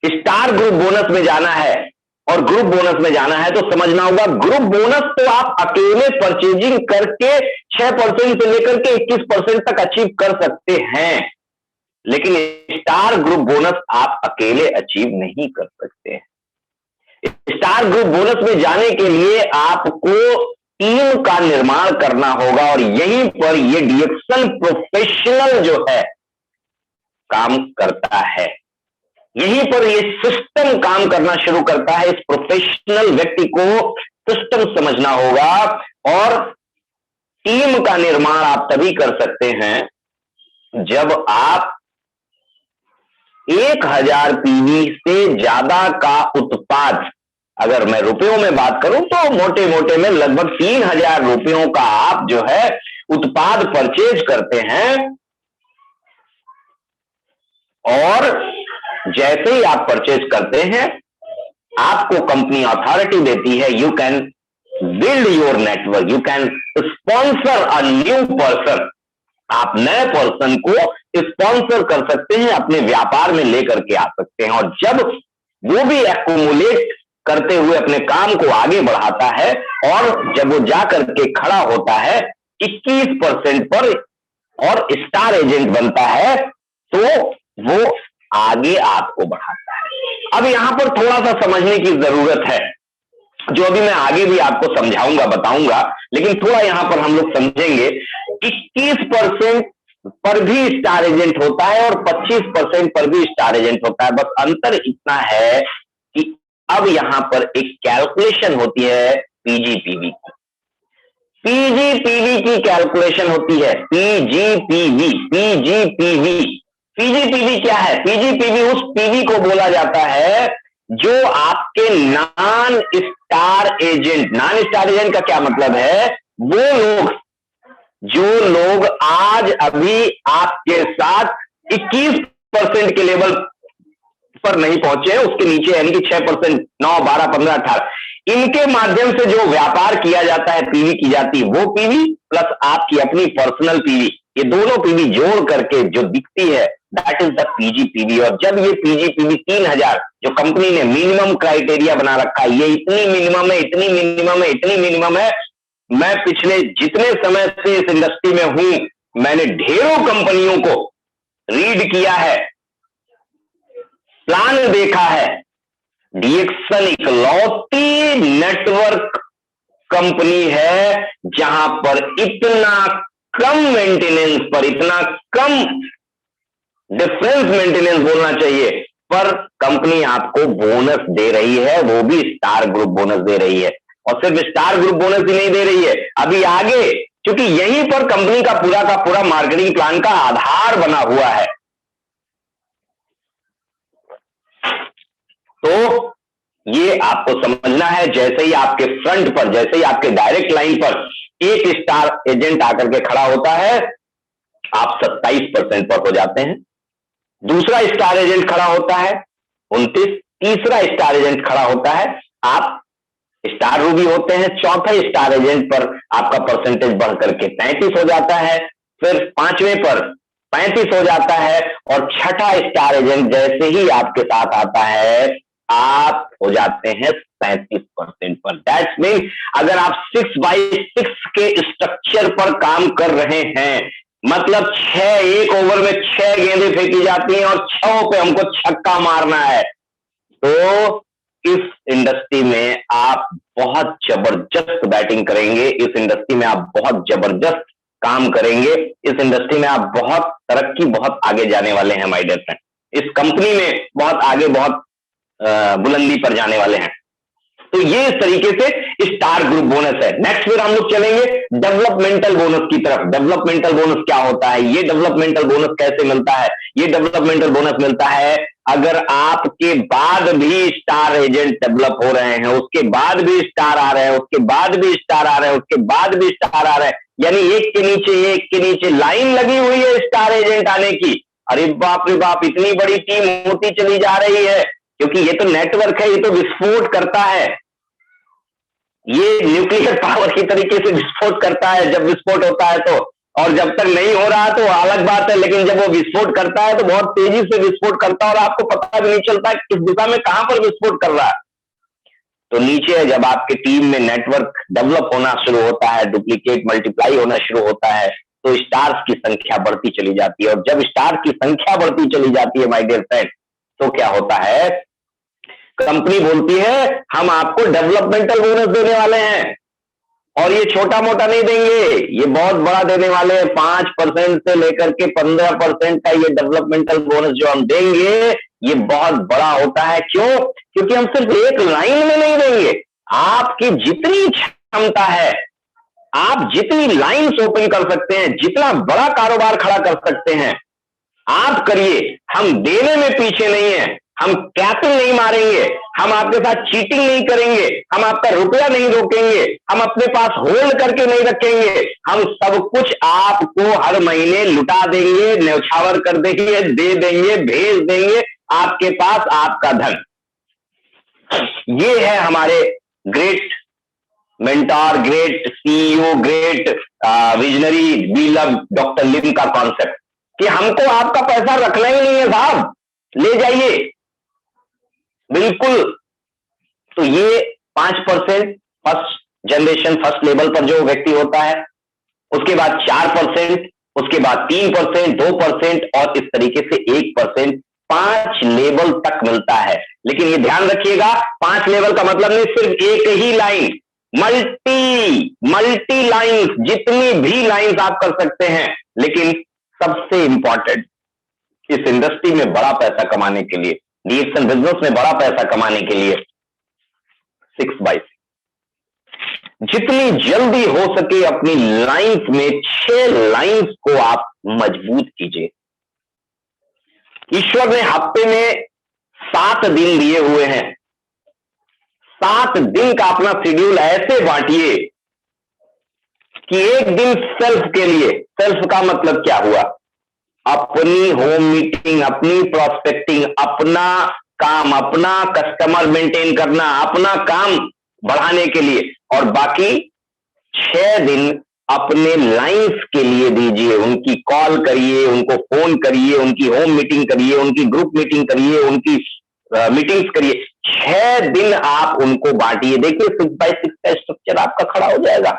स्टार ग्रुप बोनस में जाना है और ग्रुप बोनस में जाना है तो समझना होगा, ग्रुप बोनस तो आप अकेले परचेजिंग करके 6% से लेकर के 21% तक अचीव कर सकते हैं, लेकिन स्टार ग्रुप बोनस आप अकेले अचीव नहीं कर सकते। स्टार ग्रुप बोनस में जाने के लिए आपको टीम का निर्माण करना होगा और यहीं पर ये डीएक्सन प्रोफेशनल जो है काम करता है। यहीं पर ये सिस्टम काम करना शुरू करता है। इस प्रोफेशनल व्यक्ति को सिस्टम समझना होगा और टीम का निर्माण आप तभी कर सकते हैं जब आप 1000 पीवी से ज्यादा का उत्पाद, अगर मैं रुपयों में बात करूं तो मोटे मोटे में लगभग 3000 रुपयों का आप जो है उत्पाद परचेज करते हैं। और जैसे ही आप परचेज करते हैं आपको कंपनी अथॉरिटी देती है, you can build your network, you can sponsor a new person. आप नए पर्सन को स्पॉन्सर कर सकते हैं, अपने व्यापार में लेकर के आ सकते हैं। और जब वो भी एक्युमुलेट करते हुए अपने काम को आगे बढ़ाता है और जब वो जा करके खड़ा होता है 21% पर और स्टार एजेंट बनता है तो वो आगे आपको बढ़ाता है। अब यहां पर थोड़ा सा समझने की जरूरत है, जो अभी मैं आगे भी आपको समझाऊंगा, बताऊंगा, लेकिन थोड़ा यहां पर हम लोग समझेंगे। 21% पर भी स्टार एजेंट होता है और 25% पर भी स्टार एजेंट होता है। बस अंतर इतना है कि अब यहां पर एक कैलकुलेशन होती है पीजीपीवी की। पीजीपीवी की कैलकुलेशन होती है, पीजीपीवी। पीजीपीवी क्या है? पीजीपीवी उस पीवी को बोला जाता है जो आपके non star agent, non star agent का क्या मतलब है? वो लोग, जो लोग आज अभी आपके साथ 21% के लेवल पर नहीं पहुंचे हैं, उसके नीचे यानी कि 6%, 9, 12, 15, 18, इनके माध्यम से जो व्यापार किया जाता है, पीवी की जाती है, वो पीवी प्लस आपकी अपनी पर्सनल पीवी, ये दोनों पीवी जोड़ करके जो दिखती है, दैट इज द पीजीपीवी। और जब ये पीजीपीवी 3000 जो कंपनी ने मिनिमम क्राइटेरिया बना रखा है, ये इतनी मिनिमम है, इतनी मिनिमम है, इतनी मिनिमम है। मैं पिछले जितने समय से इस इंडस्ट्री में हूं, मैंने ढेरों कंपनियों को रीड किया है, प्लान देखा है। डीएक्सन इकलौती नेटवर्क कंपनी है जहां पर इतना कम मेंटेनेंस पर, इतना कम डिफरेंस मेंटेनेंस बोलना चाहिए, पर कंपनी आपको बोनस दे रही है, वो भी स्टार ग्रुप बोनस दे रही है। और सिर्फ स्टार ग्रुप बोनस ही नहीं दे रही है, अभी आगे, क्योंकि यहीं पर कंपनी का पूरा मार्केटिंग प्लान का आधार बना हुआ है। तो ये आपको समझना है। जैसे ही आपके फ्रंट पर, जैसे ही आपके डायरेक्ट लाइन पर एक स्टार एजेंट आकर के खड़ा होता है, आप 27% पर हो जाते हैं। दूसरा स्टार एजेंट खड़ा होता है 29, तीसरा स्टार एजेंट खड़ा होता है, आप स्टार रूबी होते हैं। चौथे स्टार एजेंट पर आपका परसेंटेज बढ़ करके 33 हो जाता है, फिर 5वें पर 35 हो जाता है, और छठा स्टार एजेंट जैसे ही आपके साथ आता है, आप हो जाते हैं 37% पर। दैट्स मीन अगर आप 6x6 के स्ट्रक्चर पर काम कर रहे हैं, मतलब 1 ओवर में 6 गेंदें फेंकी जाती हैं और 6 पे हमको छक्का मारना है, तो इस इंडस्ट्री में आप बहुत जबरदस्त बैटिंग करेंगे, इस इंडस्ट्री में आप बहुत जबरदस्त काम करेंगे, इस इंडस्ट्री में आप बहुत तरक्की, बहुत आगे जाने वाले हैं माय डियर फ्रेंड। इस कंपनी में बहुत आगे, बहुत बुलंदी पर जाने वाले हैं। तो ये इस तरीके से स्टार ग्रुप बोनस है। नेक्स्ट फिर हम लोग चलेंगे डेवलपमेंटल बोनस की तरफ। डेवलपमेंटल बोनस क्या होता है, ये डेवलपमेंटल बोनस कैसे मिलता है? ये डेवलपमेंटल बोनस मिलता है अगर आपके बाद भी स्टार एजेंट डेवलप हो रहे हैं, उसके बाद भी स्टार आ रहे हैं, उसके बाद भी स्टार आ रहे हैं, उसके बाद भी स्टार आ रहे हैं, यानी एक के नीचे लाइन लगी हुई है स्टार एजेंट आने की। अरे बाप रे बाप, इतनी बड़ी टीम होती चली जा रही है, क्योंकि ये तो नेटवर्क है, ये तो विस्फोट करता है, ये न्यूक्लियर पावर की तरीके से विस्फोट करता है जब विस्फोट होता है तो। और जब तक नहीं हो रहा तो अलग बात है, लेकिन जब वो विस्फोट करता है तो बहुत तेजी से विस्फोट करता है और आपको पता भी नहीं चलता है किस दिशा में कहां पर विस्फोट कर रहा है। तो नीचे जब आपके टीम में नेटवर्क डेवलप होना शुरू होता है, डुप्लीकेट मल्टीप्लाई होना शुरू होता है, तो स्टार्स की संख्या बढ़ती चली जाती है। और जब स्टार की संख्या बढ़ती चली जाती है माय डियर फ्रेंड, तो क्या होता है, कंपनी बोलती है हम आपको डेवलपमेंटल बोनस देने वाले हैं, और ये छोटा मोटा नहीं देंगे, ये बहुत बड़ा देने वाले हैं। 5% से लेकर के 15% का ये डेवलपमेंटल बोनस जो हम देंगे, ये बहुत बड़ा होता है। क्यों? क्योंकि हम सिर्फ एक लाइन में नहीं देंगे, आपकी जितनी क्षमता है, आप जितनी लाइन्स ओपन कर सकते हैं, जितना बड़ा कारोबार खड़ा कर सकते हैं, आप करिए। हम देने में पीछे नहीं है, हम कैपिंग नहीं मारेंगे, हम आपके साथ चीटिंग नहीं करेंगे, हम आपका रुपया नहीं रोकेंगे, हम अपने पास होल्ड करके नहीं रखेंगे, हम सब कुछ आपको हर महीने लुटा देंगे, न्यौछावर कर देंगे, दे देंगे, भेज देंगे आपके पास आपका धन। ये है हमारे great mentor, great CEO, great visionary we love doctor Lim का कॉन्सेप्ट कि हमको आपका पैसा रखना ही नहीं है साहब, ले जाइए बिल्कुल। तो ये 5% फर्स्ट जनरेशन, फर्स्ट लेवल पर जो व्यक्ति होता है, उसके बाद 4%, उसके बाद 3%, 2% और इस तरीके से 1%, 5 लेवल तक मिलता है। लेकिन ये ध्यान रखिएगा, 5 लेवल का मतलब नहीं सिर्फ एक ही लाइन, मल्टी लाइन्स, जितनी भी लाइन्स आप कर सकते हैं। लेकिन सबसे इंपॉर्टेंट, इस इंडस्ट्री में बड़ा पैसा कमाने के लिए, डीएक्सन बिजनेस में बड़ा पैसा कमाने के लिए 6x6, जितनी जल्दी हो सके अपनी लाइन्स में 6 लाइन्स को आप मजबूत कीजिए। ईश्वर ने हफ्ते में 7 दिन दिए हुए हैं, 7 दिन का अपना शेड्यूल ऐसे बांटिए कि एक दिन सेल्फ के लिए। सेल्फ का मतलब क्या हुआ? अपनी होम मीटिंग, अपनी प्रोस्पेक्टिंग, अपना काम, अपना कस्टमर मेंटेन करना, अपना काम बढ़ाने के लिए। और बाकी 6 दिन अपने लाइन्स के लिए दीजिए, उनकी कॉल करिए, उनको फोन करिए, उनकी होम मीटिंग करिए, उनकी ग्रुप मीटिंग करिए, उनकी मीटिंग्स करिए। 6 दिन आप उनको बांटिए। देखिए 6x6 का स्ट्रक्चर आपका खड़ा हो जाएगा।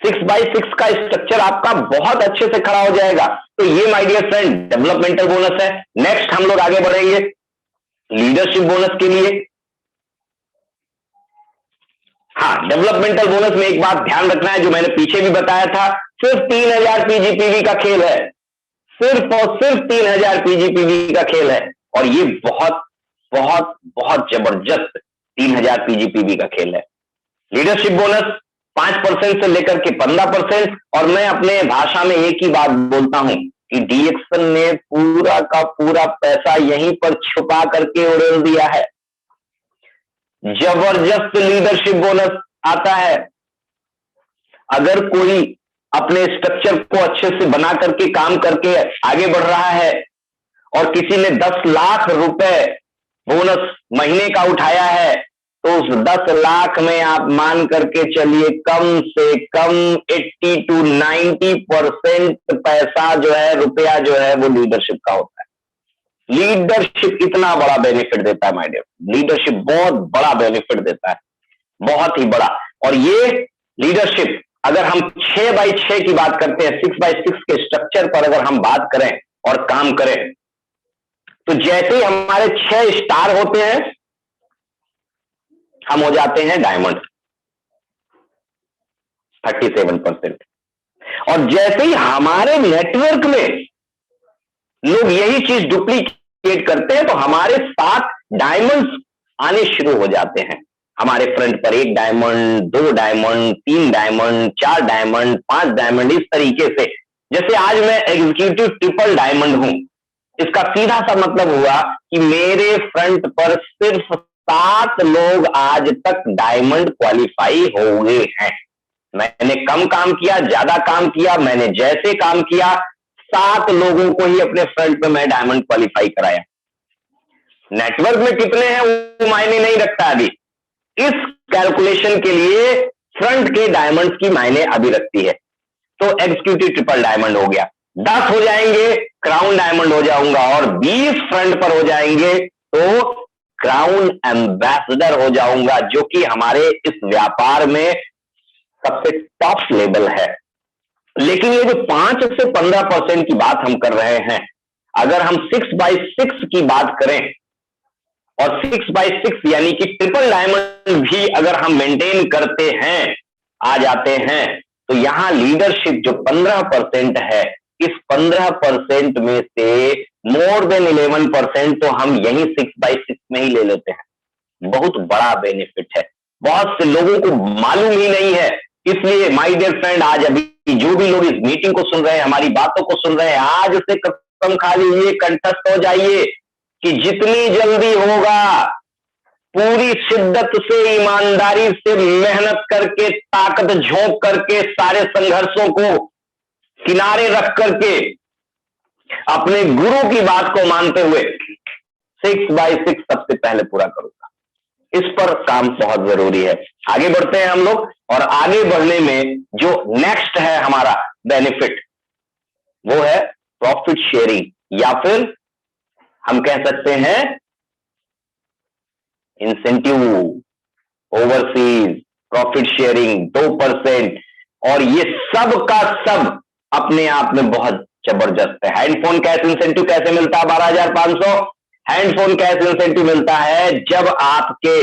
6x6 का स्ट्रक्चर आपका बहुत अच्छे से खड़ा हो जाएगा। तो ये my dear friend developmental bonus है। नेक्स्ट हम लोग आगे बढ़ेंगे लीडरशिप बोनस के लिए। हाँ, डेवलपमेंटल बोनस में एक बात ध्यान रखना है, जो मैंने पीछे भी बताया था, सिर्फ 3000 पीजीपीवी का खेल है, सिर्फ और सिर्फ 3000 पीजीपीवी का खेल है। और ये बहुत बहुत बहुत जबरदस्त 3000 पीजीपीवी का खेल है। लीडरशिप बोनस 5% से लेकर के 15%। और मैं अपने भाषा में एक ही बात बोलता हूं कि डीएक्सन ने पूरा का पूरा पैसा यहीं पर छुपा करके उड़ेल दिया है। जबरदस्त लीडरशिप बोनस आता है। अगर कोई अपने स्ट्रक्चर को अच्छे से बना करके काम करके आगे बढ़ रहा है और किसी ने 10 लाख रुपए बोनस महीने का उठाया है, तो उस 10 लाख में आप मान करके चलिए कम से कम 80 to 90% पैसा जो है, रुपया जो है, वो लीडरशिप का होता है। लीडरशिप इतना बड़ा बेनिफिट देता है माय डियर, लीडरशिप बहुत बड़ा बेनिफिट देता है, बहुत ही बड़ा। और ये लीडरशिप अगर हम 6x6 की बात करते हैं, 6x6 के स्ट्रक्चर पर अगर हम बात करें और काम करें, तो जैसे ही हमारे 6 स्टार होते हैं, हम हो जाते हैं डायमंड 37%। और जैसे ही हमारे नेटवर्क में लोग यही चीज डुप्लीकेट करते हैं, तो हमारे 7 डायमंड्स आने शुरू हो जाते हैं। हमारे फ्रंट पर 1 diamond, 2 diamond, 3 diamond, 4 diamond, 5 diamond, इस तरीके से। जैसे आज मैं एग्जीक्यूटिव ट्रिपल डायमंड हूं, इसका सीधा सा मतलब हुआ कि मेरे फ्रंट पर सिर्फ 7 लोग आज तक डायमंड क्वालिफाई हो गए हैं। मैंने कम काम किया, ज्यादा काम किया, मैंने जैसे काम किया, 7 लोगों को ही अपने फ्रंट पे मैं डायमंड क्वालिफाई कराया। नेटवर्क में कितने हैं वो मायने नहीं रखता अभी। इस कैलकुलेशन के लिए फ्रंट के डायमंड्स की मायने अभी रखती है। तो एग्जीक्यूटिव ट्रिपल डायमंड हो गया, 10 हो जाएंगे क्राउन डायमंड हो जाऊंगा, और 20 फ्रंट पर हो जाएंगे तो क्राउन एम्बेसडर हो जाऊंगा, जो कि हमारे इस व्यापार में सबसे टॉप लेवल है। लेकिन ये जो 5 से 15% की बात हम कर रहे हैं, अगर हम 6x6 की बात करें, और 6x6 यानी कि ट्रिपल डायमंड भी अगर हम मेंटेन करते हैं, आ जाते हैं, तो यहां लीडरशिप जो 15% है, इस 15% में से मोर देन 11% तो हम यही 6x6 में ही ले लेते हैं। बहुत बड़ा बेनिफिट है, बहुत से लोगों को मालूम ही नहीं है। इसलिए माय डियर फ्रेंड, आज अभी जो भी लोग इस मीटिंग को सुन रहे हैं, हमारी बातों को सुन रहे हैं, आज से कसम खा लीजिए, कंठस्थ हो जाइए कि जितनी जल्दी होगा, पूरी शिद्दत से, ईमानदारी से, मेहनत करके, ताकत झोंक करके, सारे संघर्षों को किनारे रख करके, अपने गुरु की बात को मानते हुए 6x6 सबसे पहले पूरा करूंगा। इस पर काम बहुत जरूरी है। आगे बढ़ते हैं हम लोग, और आगे बढ़ने में जो नेक्स्ट है हमारा बेनिफिट, वो है प्रॉफिट शेयरिंग, या फिर हम कह सकते हैं इंसेंटिव, ओवरसीज प्रॉफिट शेयरिंग 2%। और ये सब का सब अपने आप में बहुत जबरदस्त है। हैंडफोन कैश इंसेंटिव कैसे मिलता है? 12,500 हैंडफोन कैश इंसेंटिव मिलता है जब आपके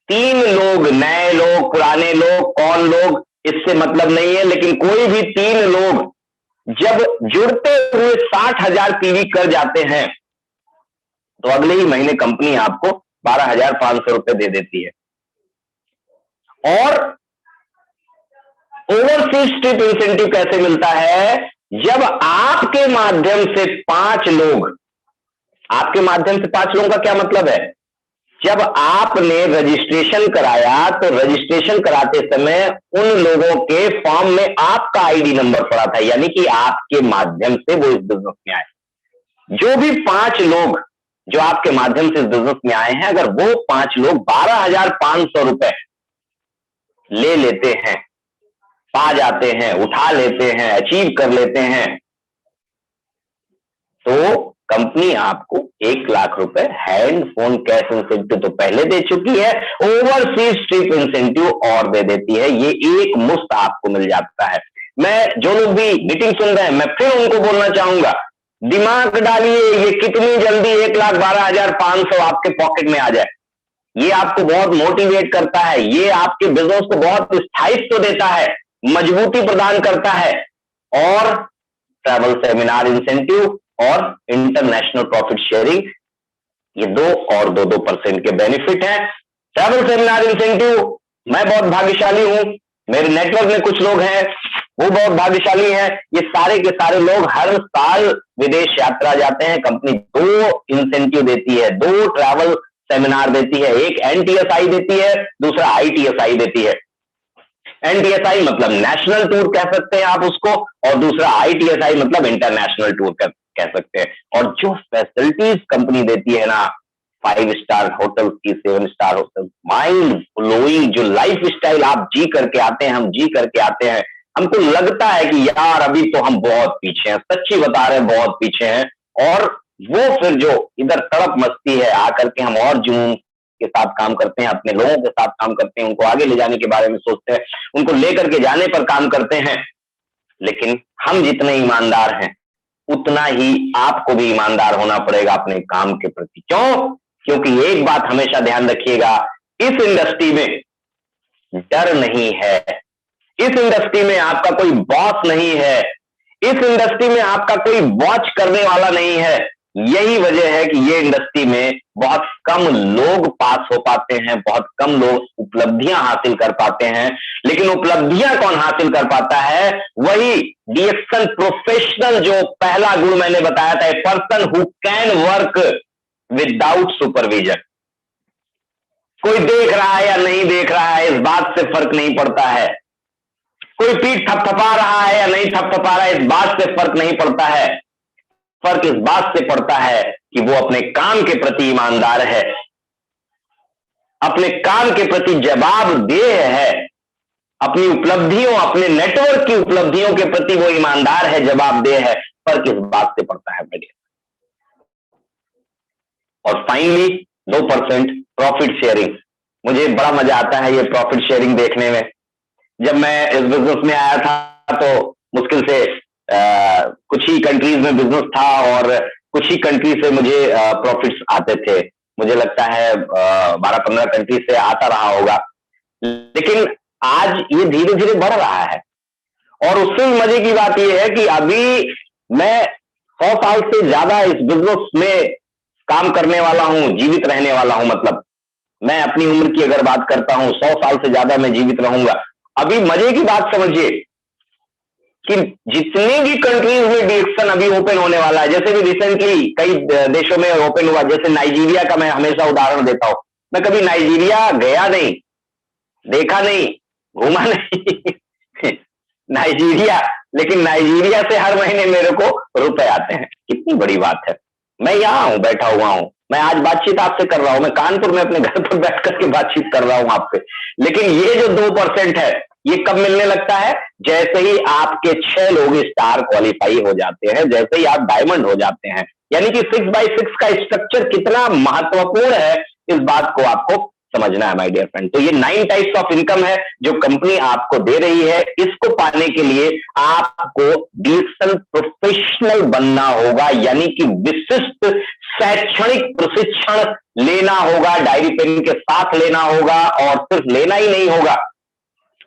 3 लोग, नए लोग, पुराने लोग, कौन लोग इससे मतलब नहीं है, लेकिन कोई भी 3 लोग जब जुड़ते हुए 60,000 पीवी कर जाते हैं, तो अगले ही महीने कंपनी आपको 12,500 रुपए दे देती है। और ओवरसीज ट्रिप इंसेंटिव कैसे मिलता है? जब आपके माध्यम से 5 लोग, आपके माध्यम से 5 लोगों का क्या मतलब है? जब आपने रजिस्ट्रेशन कराया, तो रजिस्ट्रेशन कराते समय उन लोगों के फॉर्म में आपका आईडी नंबर पड़ा था, यानी कि आपके माध्यम से वो इस बिजनेस में आए। जो भी 5 लोग जो आपके माध्यम से इस बिजनेस में आए हैं, अगर वो 5 लोग 12,500 रुपए ले लेते हैं, पा जाते हैं, उठा लेते हैं, अचीव कर लेते हैं, तो कंपनी आपको 1 लाख रुपए हैंड फोन कैश इंसेंटिव तो पहले दे चुकी है, ओवरसीज ट्रिप इंसेंटिव और दे देती है। ये एक मुफ्त आपको मिल जाता है। मैं जो लोग भी मीटिंग सुन रहे हैं, मैं फिर उनको बोलना चाहूंगा, दिमाग डालिए, ये कितनी जल्दी 1,12,500 आपके पॉकेट में आ जाए। ये आपको बहुत मोटिवेट करता है, ये आपके बिजनेस को बहुत स्थायित्व देता है, मजबूती प्रदान करता है। और ट्रैवल सेमिनार इंसेंटिव और इंटरनेशनल प्रॉफिट शेयरिंग, ये 2 और 2% के बेनिफिट हैं। ट्रैवल सेमिनार इंसेंटिव, मैं बहुत भाग्यशाली हूं, मेरे नेटवर्क में कुछ लोग हैं वो बहुत भाग्यशाली हैं। ये सारे के सारे लोग हर साल विदेश यात्रा जाते हैं। कंपनी 2 इंसेंटिव देती है, 2 ट्रैवल सेमिनार देती है, एक एनटीएसआई देती है, दूसरा आईटीएसआई देती है। एनटीएसआई मतलब नेशनल टूर कह सकते हैं आप उसको, और दूसरा आईटीएसआई मतलब इंटरनेशनल टूर कह सकते हैं। और जो फैसिलिटीज कंपनी देती है ना, 5 स्टार होटल की, 7 स्टार होटल, माइंड ब्लोइंग जो लाइफ स्टाइल आप जी करके आते हैं, हम जी करके आते हैं, हमको लगता है कि यार अभी तो हम बहुत पीछे हैं, सच्ची बता रहे हैं, बहुत पीछे हैं। और वो फिर जो इधर तड़प मस्ती है, आकर के हम और जुनून के साथ काम करते हैं, अपने लोगों के साथ काम करते हैं, उनको आगे ले जाने के बारे में सोचते हैं, उनको लेकर के जाने पर काम करते हैं। लेकिन हम जितने ईमानदार हैं, उतना ही आपको भी ईमानदार होना पड़ेगा अपने काम के प्रति। क्यों? क्योंकि एक बात हमेशा ध्यान रखिएगा, इस इंडस्ट्री में डर नहीं है, इस इंडस्ट्री में आपका कोई बॉस नहीं है, इस इंडस्ट्री में आपका कोई वॉच करने वाला नहीं है। यही वजह है कि ये इंडस्ट्री में बहुत कम लोग पास हो पाते हैं, बहुत कम लोग उपलब्धियां हासिल कर पाते हैं। लेकिन उपलब्धियां कौन हासिल कर पाता है? वही डीएक्सन प्रोफेशनल, जो पहला गुण मैंने बताया था, a person who can work without supervision. कोई देख रहा है या नहीं देख रहा है, इस बात से फर्क नहीं पड़ता है। कोई पीठ थपथपा रहा है या नहीं थपथपा रहा है, इस बात से फर्क नहीं पड़ता है। फर्क इस बात से पड़ता है कि वो अपने काम के प्रति ईमानदार है, अपने काम के प्रति जवाबदेह है, अपनी उपलब्धियों, अपने नेटवर्क की उपलब्धियों के प्रति वो ईमानदार है, जवाबदेह है। फर्क इस बात से पड़ता है मेरे। और फाइनली 2% प्रॉफिट शेयरिंग। मुझे बड़ा मजा आता है ये प्रॉफिट शेयरिंग देखने में। जब मैं इस बिजनेस में आया था तो मुश्किल से कुछ ही कंट्रीज में बिजनेस था और कुछ ही कंट्रीज से मुझे प्रॉफिट्स आते थे। मुझे लगता है 12-15 कंट्रीज से आता रहा होगा, लेकिन आज ये धीरे धीरे बढ़ रहा है। और उससे मजे की बात यह है कि अभी मैं 100 साल से ज्यादा इस बिजनेस में काम करने वाला हूं, जीवित रहने वाला हूं। मतलब मैं अपनी उम्र की अगर बात करता हूं, 100 साल से ज्यादा मैं जीवित रहूंगा। अभी मजे की बात समझिए कि जितनी भी कंट्रीज में डीएक्सन अभी ओपन होने वाला है, जैसे भी रिसेंटली कई देशों में ओपन हुआ, जैसे नाइजीरिया का मैं हमेशा उदाहरण देता हूं। मैं कभी नाइजीरिया गया नहीं, देखा नहीं, घूमा नहीं नाइजीरिया, लेकिन नाइजीरिया से हर महीने मेरे को रुपए आते हैं। कितनी बड़ी बात है। मैं यहाँ हूं, बैठा हुआ हूं, मैं आज बातचीत आपसे कर रहा हूं, मैं कानपुर में अपने घर पर बैठ करके बातचीत कर रहा हूं आपसे। लेकिन ये जो 2% है, ये कब मिलने लगता है? जैसे ही आपके 6 लोग स्टार क्वालिफाई हो जाते हैं, जैसे ही आप डायमंड हो जाते हैं। यानी कि 6x6 का स्ट्रक्चर कितना महत्वपूर्ण है, इस बात को आपको समझना है माय डियर फ्रेंड। तो ये 9 टाइप्स ऑफ इनकम है जो कंपनी आपको दे रही है। इसको पाने के लिए आपको डीएक्सन प्रोफेशनल बनना होगा, यानी कि विशिष्ट शैक्षणिक प्रशिक्षण लेना होगा, डायरी पेन के साथ लेना होगा। और सिर्फ लेना ही नहीं होगा,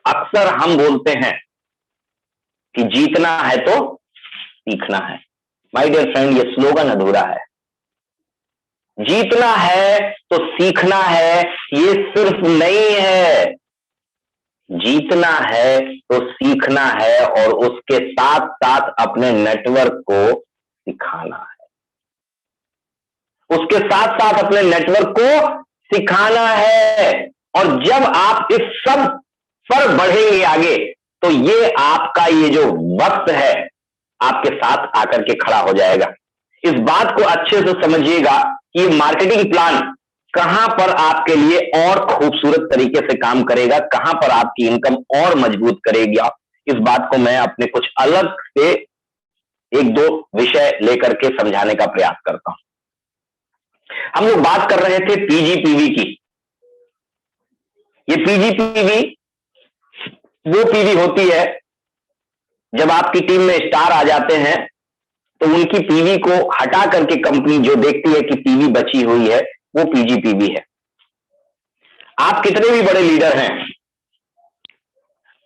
अक्सर हम बोलते हैं कि जीतना है तो सीखना है। माय डियर फ्रेंड, ये स्लोगन अधूरा है। जीतना है तो सीखना है, ये सिर्फ नहीं है। जीतना है तो सीखना है और उसके साथ साथ अपने नेटवर्क को सिखाना है, उसके साथ साथ अपने नेटवर्क को सिखाना है। और जब आप इस सब पर बढ़ेंगे आगे, तो ये आपका ये जो वक्त है आपके साथ आकर के खड़ा हो जाएगा। इस बात को अच्छे से समझिएगा कि मार्केटिंग प्लान कहां पर आपके लिए और खूबसूरत तरीके से काम करेगा, कहां पर आपकी इनकम और मजबूत करेगी। इस बात को मैं अपने कुछ अलग से 1-2 विषय लेकर के समझाने का प्रयास करता हूं। हम लोग बात कर रहे थे पीजीपीवी की। ये पीजीपीवी वो पीवी होती है जब आपकी टीम में स्टार आ जाते हैं तो उनकी पीवी को हटा करके कंपनी जो देखती है कि पीवी बची हुई है, वो पीजीपीवी है। आप कितने भी बड़े लीडर हैं,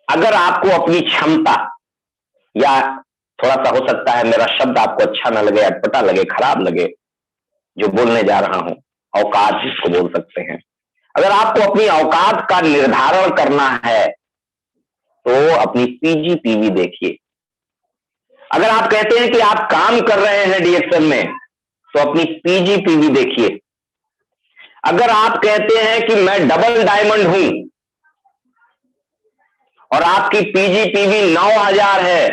अगर आपको अपनी क्षमता, या थोड़ा सा हो सकता है मेरा शब्द आपको अच्छा ना लगे, अटपटा लगे, खराब लगे, जो बोलने जा रहा हूं, औकात जिसको बोल सकते हैं, अगर आपको अपनी औकात का निर्धारण करना है तो अपनी पीजीपीवी देखिए। अगर आप कहते हैं कि आप काम कर रहे हैं डीएक्सन में, तो अपनी पीजीपीवी देखिए। अगर आप कहते हैं कि मैं डबल डायमंड हूं और आपकी पीजीपीवी 9000 है,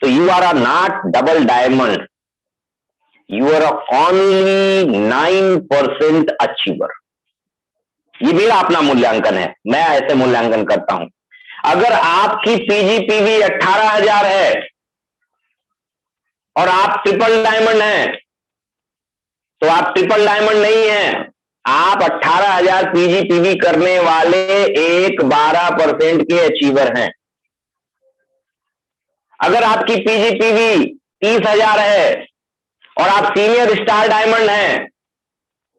तो you are not double diamond, you are only 9% achiever. ये मेरा अपना मूल्यांकन है, मैं ऐसे मूल्यांकन करता हूं। अगर आपकी पीजीपीवी 18000 है और आप ट्रिपल डायमंड हैं, तो आप ट्रिपल डायमंड नहीं हैं, आप 18000 पीजीपीवी करने वाले एक 12% के अचीवर हैं। अगर आपकी पीजीपीवी 30,000 है और आप सीनियर स्टार डायमंड हैं,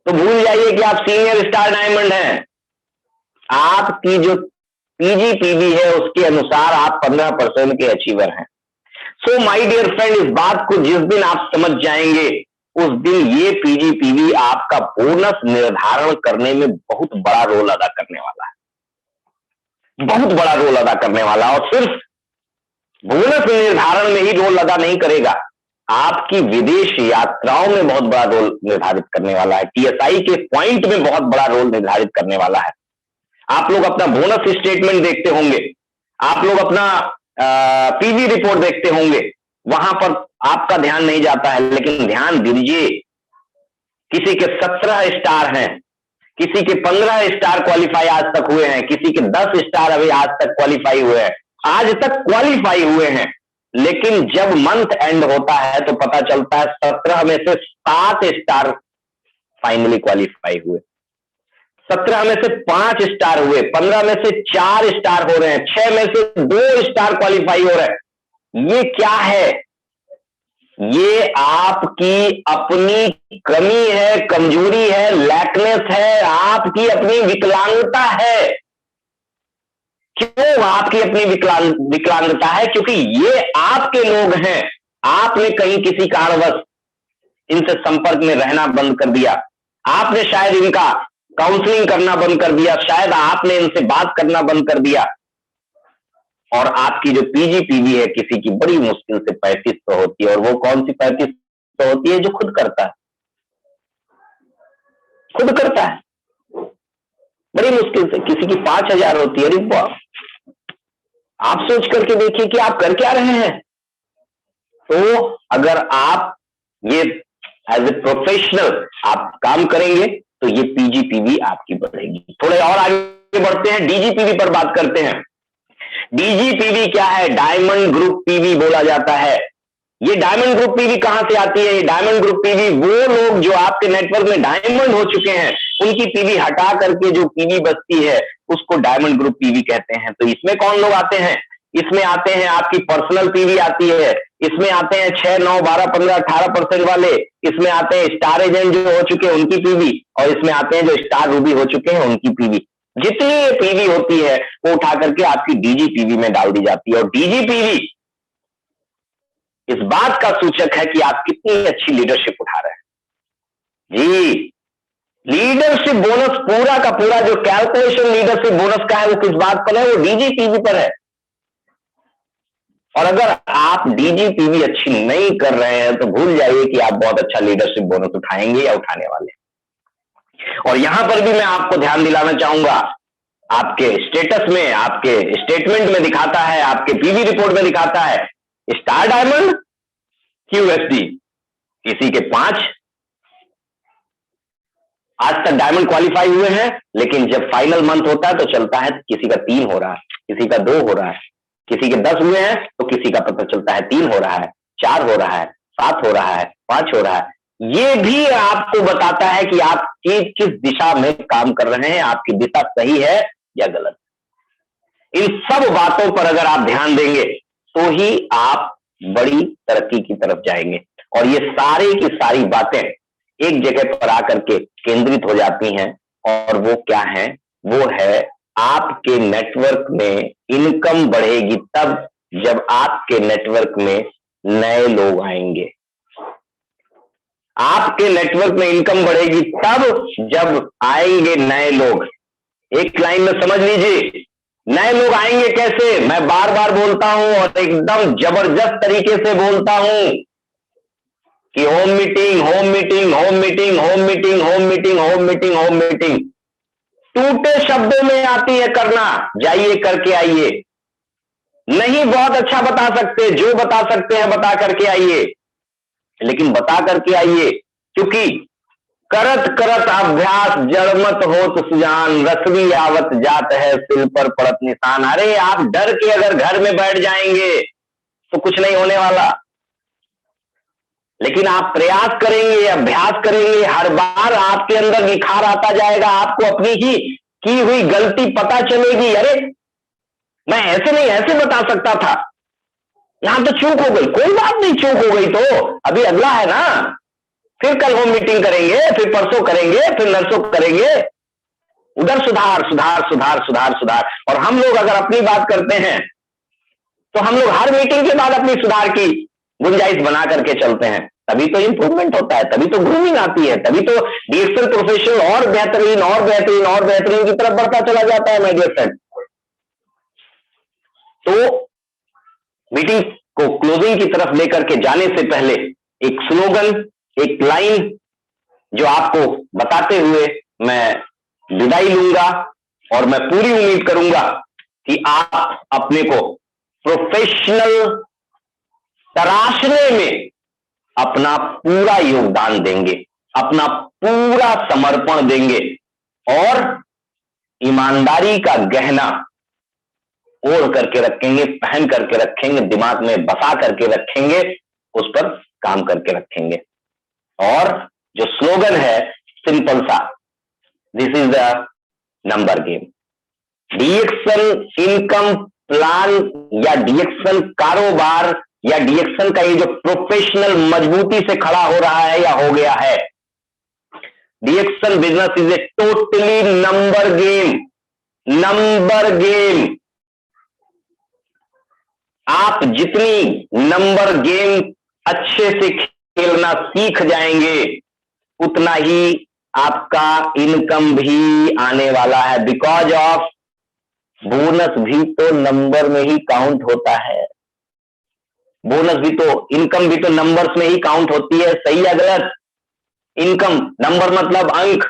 तो भूल जाइए कि आप सीनियर स्टार डायमंड हैं। आपकी जो पीजीपीवी है उसके अनुसार आप 15% के अचीवर हैं। सो माय डियर फ्रेंड, इस बात को जिस दिन आप समझ जाएंगे उस दिन ये पीजीपीवी आपका बोनस निर्धारण करने में बहुत बड़ा रोल अदा करने वाला है, बहुत बड़ा रोल अदा करने वाला। और सिर्फ बोनस निर्धारण में ही रोल अदा नहीं करेगा, आपकी विदेश यात्राओं में बहुत बड़ा रोल निर्धारित करने वाला है, टीएसआई के पॉइंट में बहुत बड़ा रोल निर्धारित करने वाला है। आप लोग अपना बोनस स्टेटमेंट देखते होंगे, आप लोग अपना पीवी रिपोर्ट देखते होंगे, वहां पर आपका ध्यान नहीं जाता है, लेकिन ध्यान दीजिए, किसी के 17 स्टार हैं, किसी के 15 स्टार क्वालिफाई आज तक हुए हैं, किसी के 10 स्टार अभी आज तक क्वालिफाई हुए हैं, आज तक क्वालिफाई हुए हैं। लेकिन जब मंथ एंड होता है तो पता चलता है 17 में से 7 स्टार फाइनली क्वालिफाई हुए, 17 में से 5 स्टार हुए, 15 में से 4 स्टार हो रहे हैं, 6 में से 2 स्टार क्वालिफाई हो रहे हैं। ये क्या है? ये आपकी अपनी कमी है, कमजोरी है, लैकनेस है, आपकी अपनी विकलांगता है। क्यों आपकी अपनी विकलांगता है? क्योंकि ये आपके लोग हैं, आपने कहीं किसी कारणवश इनसे संपर्क में रहना बंद कर दिया, आपने शायद इनका काउंसलिंग करना बंद कर दिया, शायद आपने इनसे बात करना बंद कर दिया, और आपकी जो पीजीपीवी है किसी की बड़ी मुश्किल से 3500 होती है। और वो कौन सी 3500 होती है? जो खुद करता है, खुद करता है बड़ी मुश्किल से। किसी की 5000 होती है। अरे वाह, आप सोच करके देखिए कि आप कर क्या रहे हैं। तो अगर आप ये एज ए प्रोफेशनल आप काम करेंगे तो ये पीजीपीवी आपकी बढ़ेगी। थोड़े और आगे बढ़ते हैं, डीजीपीवी पर बात करते हैं। डीजीपीवी क्या है? डायमंड ग्रुप पीवी बोला जाता है। ये डायमंड ग्रुप पीवी कहां से आती है? ये डायमंड ग्रुप पीवी वो लोग जो आपके नेटवर्क में डायमंड हो चुके हैं, उनकी पीवी हटा करके जो पीवी बचती है उसको डायमंड ग्रुप पीवी कहते हैं। तो इसमें कौन लोग आते हैं? इसमें आते हैं आपकी पर्सनल पीवी आती है, इसमें आते हैं 6, 9, 12, 15, 18% वाले, इसमें आते हैं स्टार एजेंट जो हो चुके हैं उनकी पीवी, और इसमें आते हैं जो स्टार रूबी हो चुके हैं उनकी पीवी। जितनी ये पीवी होती है वो उठा करके आपकी डीजीपीवी में डाल दी जाती है। और डीजीपीवी इस बात का सूचक है कि आप कितनी अच्छी लीडरशिप उठा रहे हैं। जी, लीडरशिप बोनस पूरा का पूरा जो कैलकुलेशन लीडरशिप बोनस का है वो किस बात पर है? वो डीजीपीवी पर है। और अगर आप डीजीपीवी अच्छी नहीं कर रहे हैं तो भूल जाइए कि आप बहुत अच्छा लीडरशिप बोनस उठाएंगे या उठाने वाले। और यहां पर भी मैं आपको ध्यान दिलाना चाहूंगा, आपके स्टेटस में, आपके स्टेटमेंट में दिखाता है, आपके पीवी रिपोर्ट में दिखाता है स्टार डायमंड क्यूएसडी, किसी के 5 आज तक डायमंड क्वालिफाई हुए हैं, लेकिन जब फाइनल मंथ होता है तो चलता है किसी का 3 हो रहा है, किसी का 2 हो रहा है, किसी के 10 हुए हैं तो किसी का पता चलता है 3 हो रहा है, 4 हो रहा है, 7 हो रहा है, 5 हो रहा है। ये भी आपको बताता है कि आप किस दिशा में काम कर रहे हैं, आपकी दिशा सही है या गलत। इन सब बातों पर अगर आप ध्यान देंगे तो ही आप बड़ी तरक्की की तरफ जाएंगे। और ये सारी की सारी बातें एक जगह पर आकर के केंद्रित हो जाती हैं, और वो क्या है? वो है आपके नेटवर्क में इनकम बढ़ेगी तब जब आपके नेटवर्क में नए लोग आएंगे। आपके नेटवर्क में इनकम बढ़ेगी तब जब आएंगे नए लोग। एक लाइन में समझ लीजिए, नए लोग आएंगे कैसे? मैं बार बार बोलता हूं और एकदम जबरदस्त तरीके से बोलता हूं कि home meeting, home meeting, home meeting, home meeting, home meeting, home meeting, home meeting टूटे शब्दों में आती है करना। जाइए करके आइए। नहीं बहुत अच्छा बता सकते, जो बता सकते हैं बता करके आइए, लेकिन बता करके आइए, क्योंकि करत करत अभ्यास जड़मत होत सुजान, रसवी आवत जात है सिल पर पड़त निशान। अरे आप डर के अगर घर में बैठ जाएंगे तो कुछ नहीं होने वाला, लेकिन आप प्रयास करेंगे, अभ्यास करेंगे, हर बार आपके अंदर निखार आता जाएगा, आपको अपनी ही की हुई गलती पता चलेगी। अरे मैं ऐसे नहीं ऐसे बता सकता था, यहां तो चूक हो गई, कोई बात नहीं, चूक हो गई तो अभी अगला है ना, फिर कल हम मीटिंग करेंगे, फिर परसों करेंगे, फिर नरसों करेंगे, उधर सुधार सुधार सुधार सुधार सुधार। और हम लोग अगर अपनी बात करते हैं तो हम लोग हर मीटिंग के बाद अपनी सुधार की गुंजाइश बना करके चलते हैं, तभी तो इंप्रूवमेंट होता है, तभी तो ग्रूमिंग आती है, तभी तो डीएक्सएल प्रोफेशनल और बेहतरीन और बेहतरीन और बेहतरीन की तरफ बढ़ता चला जाता है माय डियर फ्रेंड। तो मीटिंग को क्लोजिंग की तरफ लेकर के जाने से पहले एक स्लोगन, एक लाइन जो आपको बताते हुए मैं विदाई लूंगा, और मैं पूरी उम्मीद करूंगा कि आप अपने को प्रोफेशनल तराशने में अपना पूरा योगदान देंगे, अपना पूरा समर्पण देंगे, और ईमानदारी का गहना ओढ़ करके रखेंगे, पहन करके रखेंगे, दिमाग में बसा करके रखेंगे, उस पर काम करके रखेंगे। और जो स्लोगन है सिंपल सा, this is the number game. DXL income plan या डीएक्सएल कारोबार या डीएक्सएल का ये जो प्रोफेशनल मजबूती से खड़ा हो रहा है या हो गया है, DXL business is a totally number game, number game. आप जितनी नंबर गेम अच्छे से खेलना सीख जाएंगे, उतना ही आपका इनकम भी आने वाला है, बिकॉज ऑफ बोनस भी तो नंबर में ही काउंट होता है, बोनस भी तो, इनकम भी तो नंबर्स में ही काउंट होती है, सही या गलत? इनकम नंबर मतलब अंक,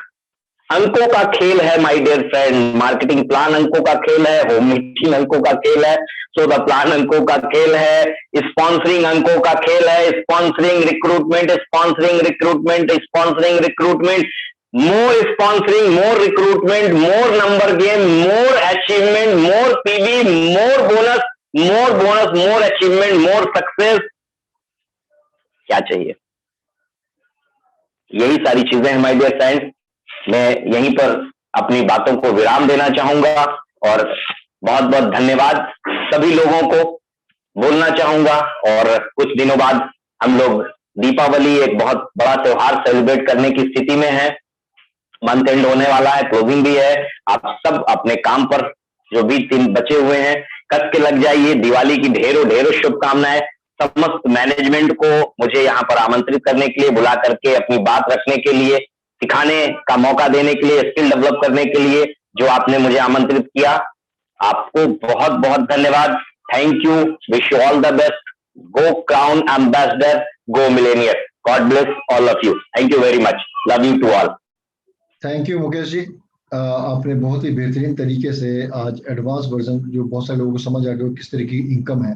अंकों का खेल है my dear friend. Marketing plan अंकों का खेल है, होम मीटिंग अंकों का खेल है, सो द प्लान अंकों का खेल है, स्पॉन्सरिंग अंकों का खेल है, sponsoring recruitment, sponsoring recruitment, sponsoring recruitment, more sponsoring, more recruitment, more number game, more achievement, more PV, more bonus, more achievement, more success। क्या चाहिए? यही सारी चीजें हैं माय डियर फ्रेंड। मैं यहीं पर अपनी बातों को विराम देना चाहूंगा, और बहुत बहुत धन्यवाद सभी लोगों को बोलना चाहूंगा। और कुछ दिनों बाद हम लोग दीपावली, एक बहुत बड़ा त्योहार सेलिब्रेट करने की स्थिति में है, मंथ एंड होने वाला है, क्लोजिंग भी है। आप सब अपने काम पर जो भी दिन बचे हुए हैं कस के लग जाइए। दिवाली की ढेरों ढेरों शुभकामनाएं। समस्त मैनेजमेंट को मुझे यहाँ पर आमंत्रित करने के लिए, बुला करके अपनी बात रखने के लिए, सिखाने का मौका देने के लिए, स्किल डेवलप करने के लिए जो आपने मुझे आमंत्रित किया, आपको बहुत बहुत धन्यवाद। Thank you, wish you all the best. Go crown ambassador, go millionaire. God bless all of you. Thank you very much. Love you to all. Thank you Mukesh ji, आपने बहुत ही बेहतरीन तरीके से आज एडवांस वर्जन जो बहुत सारे लोगों को समझ आ गया किस तरह की इनकम है।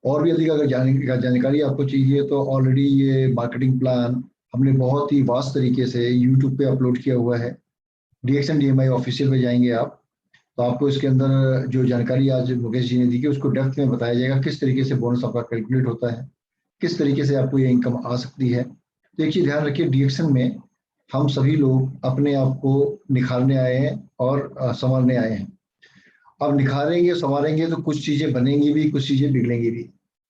और भी अधिक अगर जानकारी आपको चाहिए तो ऑलरेडी ये मार्केटिंग प्लान हमने बहुत ही वास्ट तरीके से यूट्यूब पे अपलोड किया हुआ है। डीएक्सएन डीएमआई ऑफिशियल पे जाएंगे आप, तो आपको इसके अंदर जो जानकारी आज मुकेश जी ने दी कि उसको डेप्थ में बताया जाएगा, किस तरीके से बोनस आपका कैलकुलेट होता है, किस तरीके से आपको ये इनकम आ सकती है। तो एक चीज ध्यान रखिए, डीएक्सएन में हम सभी लोग अपने आप को निखारने आए हैं और संवारने आए हैं। अब निखारेंगे संवारेंगे तो कुछ चीजें बनेंगी भी, कुछ चीजें बिगड़ेंगी भी,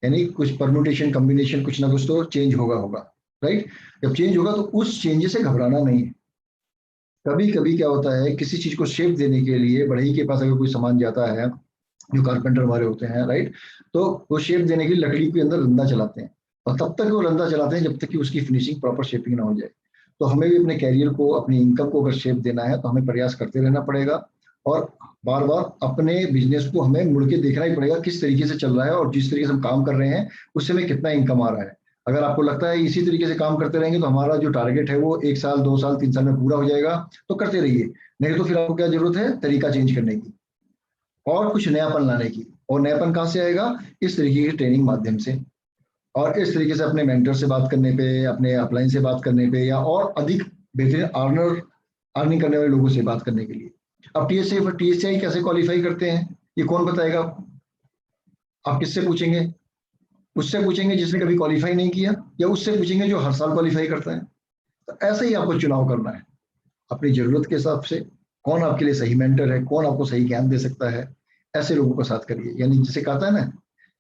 यानी कुछ परम्यूटेशन कॉम्बिनेशन कुछ ना कुछ तो चेंज होगा, राइट। जब चेंज होगा तो उस चेंज से घबराना नहीं है। कभी कभी क्या होता है, किसी चीज को शेप देने के लिए बढ़ई के पास अगर कोई सामान जाता है, जो कारपेंटर हमारे होते हैं, राइट, तो वो शेप देने के लिए लकड़ी के अंदर रंदा चलाते हैं, और तब तक वो रंदा चलाते हैं जब तक कि उसकी फिनिशिंग प्रॉपर शेपिंग ना हो जाए। तो हमें भी अपने कैरियर को, अपनी इनकम को अगर शेप देना है तो हमें प्रयास करते रहना पड़ेगा, और बार बार अपने बिजनेस को हमें मुड़ के देखना ही पड़ेगा किस तरीके से चल रहा है, और जिस तरीके से हम काम कर रहे हैं उससे हमें कितना इनकम आ रहा है। अगर आपको लगता है इसी तरीके से काम करते रहेंगे तो हमारा जो टारगेट है वो 1 साल 2 साल 3 साल में पूरा हो जाएगा, तो करते रहिए। नहीं तो फिर आपको क्या जरूरत है, तरीका चेंज करने की और कुछ नयापन लाने की। और नयापन कहाँ से आएगा, इस तरीके की ट्रेनिंग माध्यम से, और इस तरीके से अपने मेंटर से बात करने पे, अपने अपलाइन से बात करने पे, या और अधिक बेहतरीन अर्निंग करने वाले लोगों से बात करने के लिए। अब टीएसआई कैसे क्वालिफाई करते हैं ये कौन बताएगा? आप किससे पूछेंगे? उससे पूछेंगे जिसने कभी क्वालिफाई नहीं किया, या उससे पूछेंगे जो हर साल क्वालिफाई करता है? तो ऐसे ही आपको चुनाव करना है अपनी जरूरत के हिसाब से, कौन आपके लिए सही मेंटर है, कौन आपको सही ज्ञान दे सकता है, ऐसे लोगों का साथ करिए। यानी जिसे कहता है ना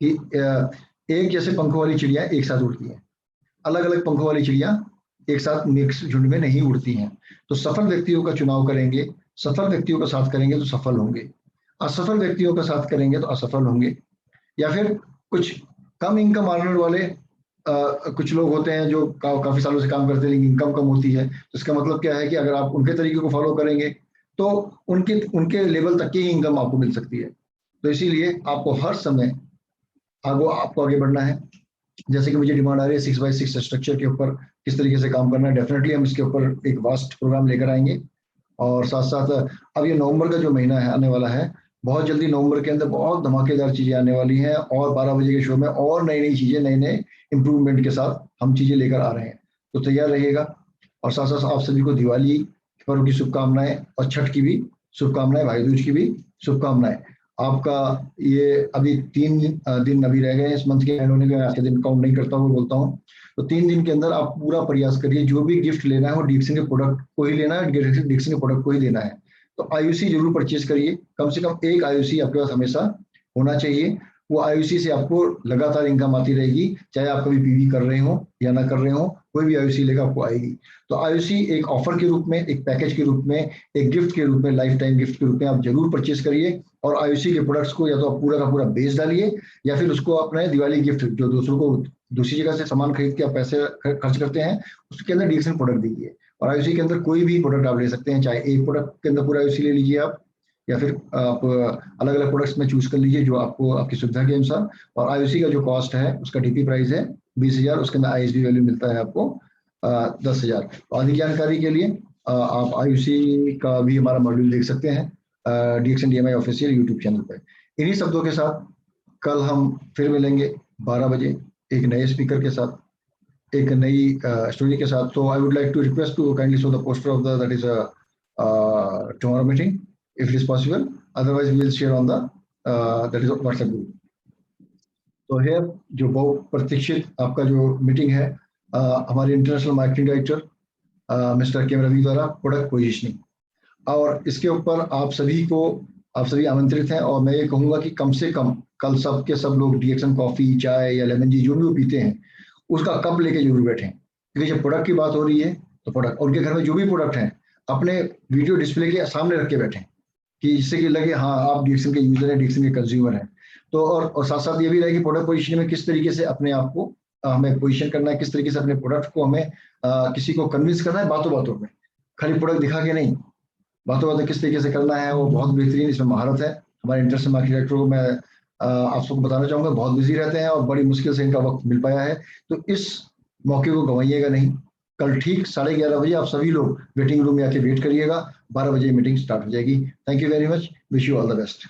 कि एक जैसे पंखों वाली चिड़िया एक साथ उड़ती हैं, अलग अलग पंखों वाली चिड़िया एक साथ मिक्स झुंड में नहीं उड़ती हैं। तो सफल व्यक्तियों का चुनाव करेंगे, सफल व्यक्तियों का साथ करेंगे तो सफल होंगे, असफल व्यक्तियों का साथ करेंगे तो असफल होंगे। या फिर कुछ कम इनकम अर्नर वाले कुछ लोग होते हैं जो काफी सालों से काम करते हैं लेकिन इनकम कम होती है, तो इसका मतलब क्या है कि अगर आप उनके तरीके को फॉलो करेंगे तो उनके उनके लेवल तक की इंकम आपको मिल सकती है। तो इसीलिए आपको हर समय आपको आगे बढ़ना है। जैसे कि मुझे डिमांड आ रही है 6x6 स्ट्रक्चर के ऊपर किस तरीके से काम करना है, डेफिनेटली हम इसके ऊपर एक वास्ट प्रोग्राम लेकर आएंगे। और साथ साथ अब ये नवंबर का जो महीना है आने वाला है, बहुत जल्दी नवंबर के अंदर बहुत धमाकेदार चीजें आने वाली हैं, और 12 बजे के शो में और नई नई चीजें, नए नए इंप्रूवमेंट के साथ हम चीजें लेकर आ रहे हैं, तो तैयार रहिएगा। और साथ साथ आप सभी को दिवाली पर्व की शुभकामनाएं और छठ की भी शुभकामनाएं, भाई दूज की भी शुभकामनाएं। आपका ये अभी 3 दिन अभी रह गए इस मंथ के एंड होने के, आज के दिन काउंट नहीं करता हूँ, बोलता हूँ। तो 3 दिन के अंदर आप पूरा प्रयास करिए, जो भी गिफ्ट लेना है वो डिक्सन के प्रोडक्ट को ही लेना है, डिक्सन के प्रोडक्ट को ही लेना है। तो आईयूसी जरूर परचेज करिए, कम से कम एक आईयूसी आपके पास हमेशा होना चाहिए। वो आईयूसी से आपको लगातार इनकम आती रहेगी, चाहे आप कभी पीवी कर रहे हो या ना कर रहे हो, कोई भी आईयूसी लेकर आपको आएगी। तो आईयूसी एक ऑफर के रूप में, एक पैकेज के रूप में, एक गिफ्ट के रूप में, लाइफ टाइम गिफ्ट के रूप में आप जरूर परचेज करिए। और आईयूसी के प्रोडक्ट्स को या तो आप पूरा का पूरा बेच डालिए, या फिर उसको अपने दिवाली गिफ्ट, जो दूसरों को दूसरी जगह से सामान खरीद के आप पैसे खर्च करते हैं, उसके अंदर डिक्सन प्रोडक्ट दीजिए। और आईयूसी के अंदर कोई भी प्रोडक्ट आप ले सकते हैं, चाहे एक प्रोडक्ट के अंदर पूरा आईयूसी ले लीजिए आप, या फिर आप अलग अलग प्रोडक्ट्स में चूज कर लीजिए जो आपको आपकी सुविधा के अनुसार। और आईयूसी का जो कॉस्ट है उसका डीपी प्राइस है 20,000, उसके अंदर आईएसबी वैल्यू मिलता है आपको 10,000। अधिक जानकारी के लिए आप आईयूसी का भी हमारा मॉड्यूल देख सकते हैं डीएक्सन डीएमआई ऑफिशियल यूट्यूब चैनल पर। इन्हीं शब्दों के साथ कल हम फिर मिलेंगे 12 बजे एक नए स्पीकर के साथ, एक नई स्टोरी के साथ। तो I would like to request to kindly show the poster of the that is tomorrow meeting if it is possible, otherwise we will share on the that is WhatsApp group. तो here जो बहुत प्रतीक्षित आपका जो meeting है हमारे international marketing director mister के रवि द्वारा, product positioning, और इसके ऊपर आप सभी आमंत्रित हैं। और मैं ये कहूँगा कि कम से कम कल सब के सब लोग डीएक्सन कॉफी, चाय या लेमन जी जो भी वो पीते हैं उसका कप लेके जरूर बैठें, क्योंकि जब प्रोडक्ट की बात हो रही है तो प्रोडक्ट, उनके घर में जो भी प्रोडक्ट हैं अपने वीडियो डिस्प्ले के सामने रख के बैठें, कि जिससे कि लगे हाँ आप डीएक्सन के यूजर हैं, डीएक्सन के कंज्यूमर हैं। तो और साथ साथ ये भी रहे कि प्रोडक्ट पोजीशन में किस तरीके से अपने आप को हमें पोजीशन करना है, किस तरीके से अपने प्रोडक्ट को हमें किसी को कन्विंस करना है बातों बातों में, खाली प्रोडक्ट दिखा के नहीं, बातों बातों किस तरीके से करना है, वो बहुत बेहतरीन इसमें महारत है। हमारे इंटरनेशनल मार्केट डायरेक्टर को मैं आप सबको बताना चाहूँगा, बहुत बिजी रहते हैं और बड़ी मुश्किल से इनका वक्त मिल पाया है। तो इस मौके को गंवाइएगा नहीं। कल ठीक 11:30 बजे आप सभी लोग वेटिंग रूम में आके वेट करिएगा, 12 बजे मीटिंग स्टार्ट हो जाएगी। Thank you very much, wish you all the best.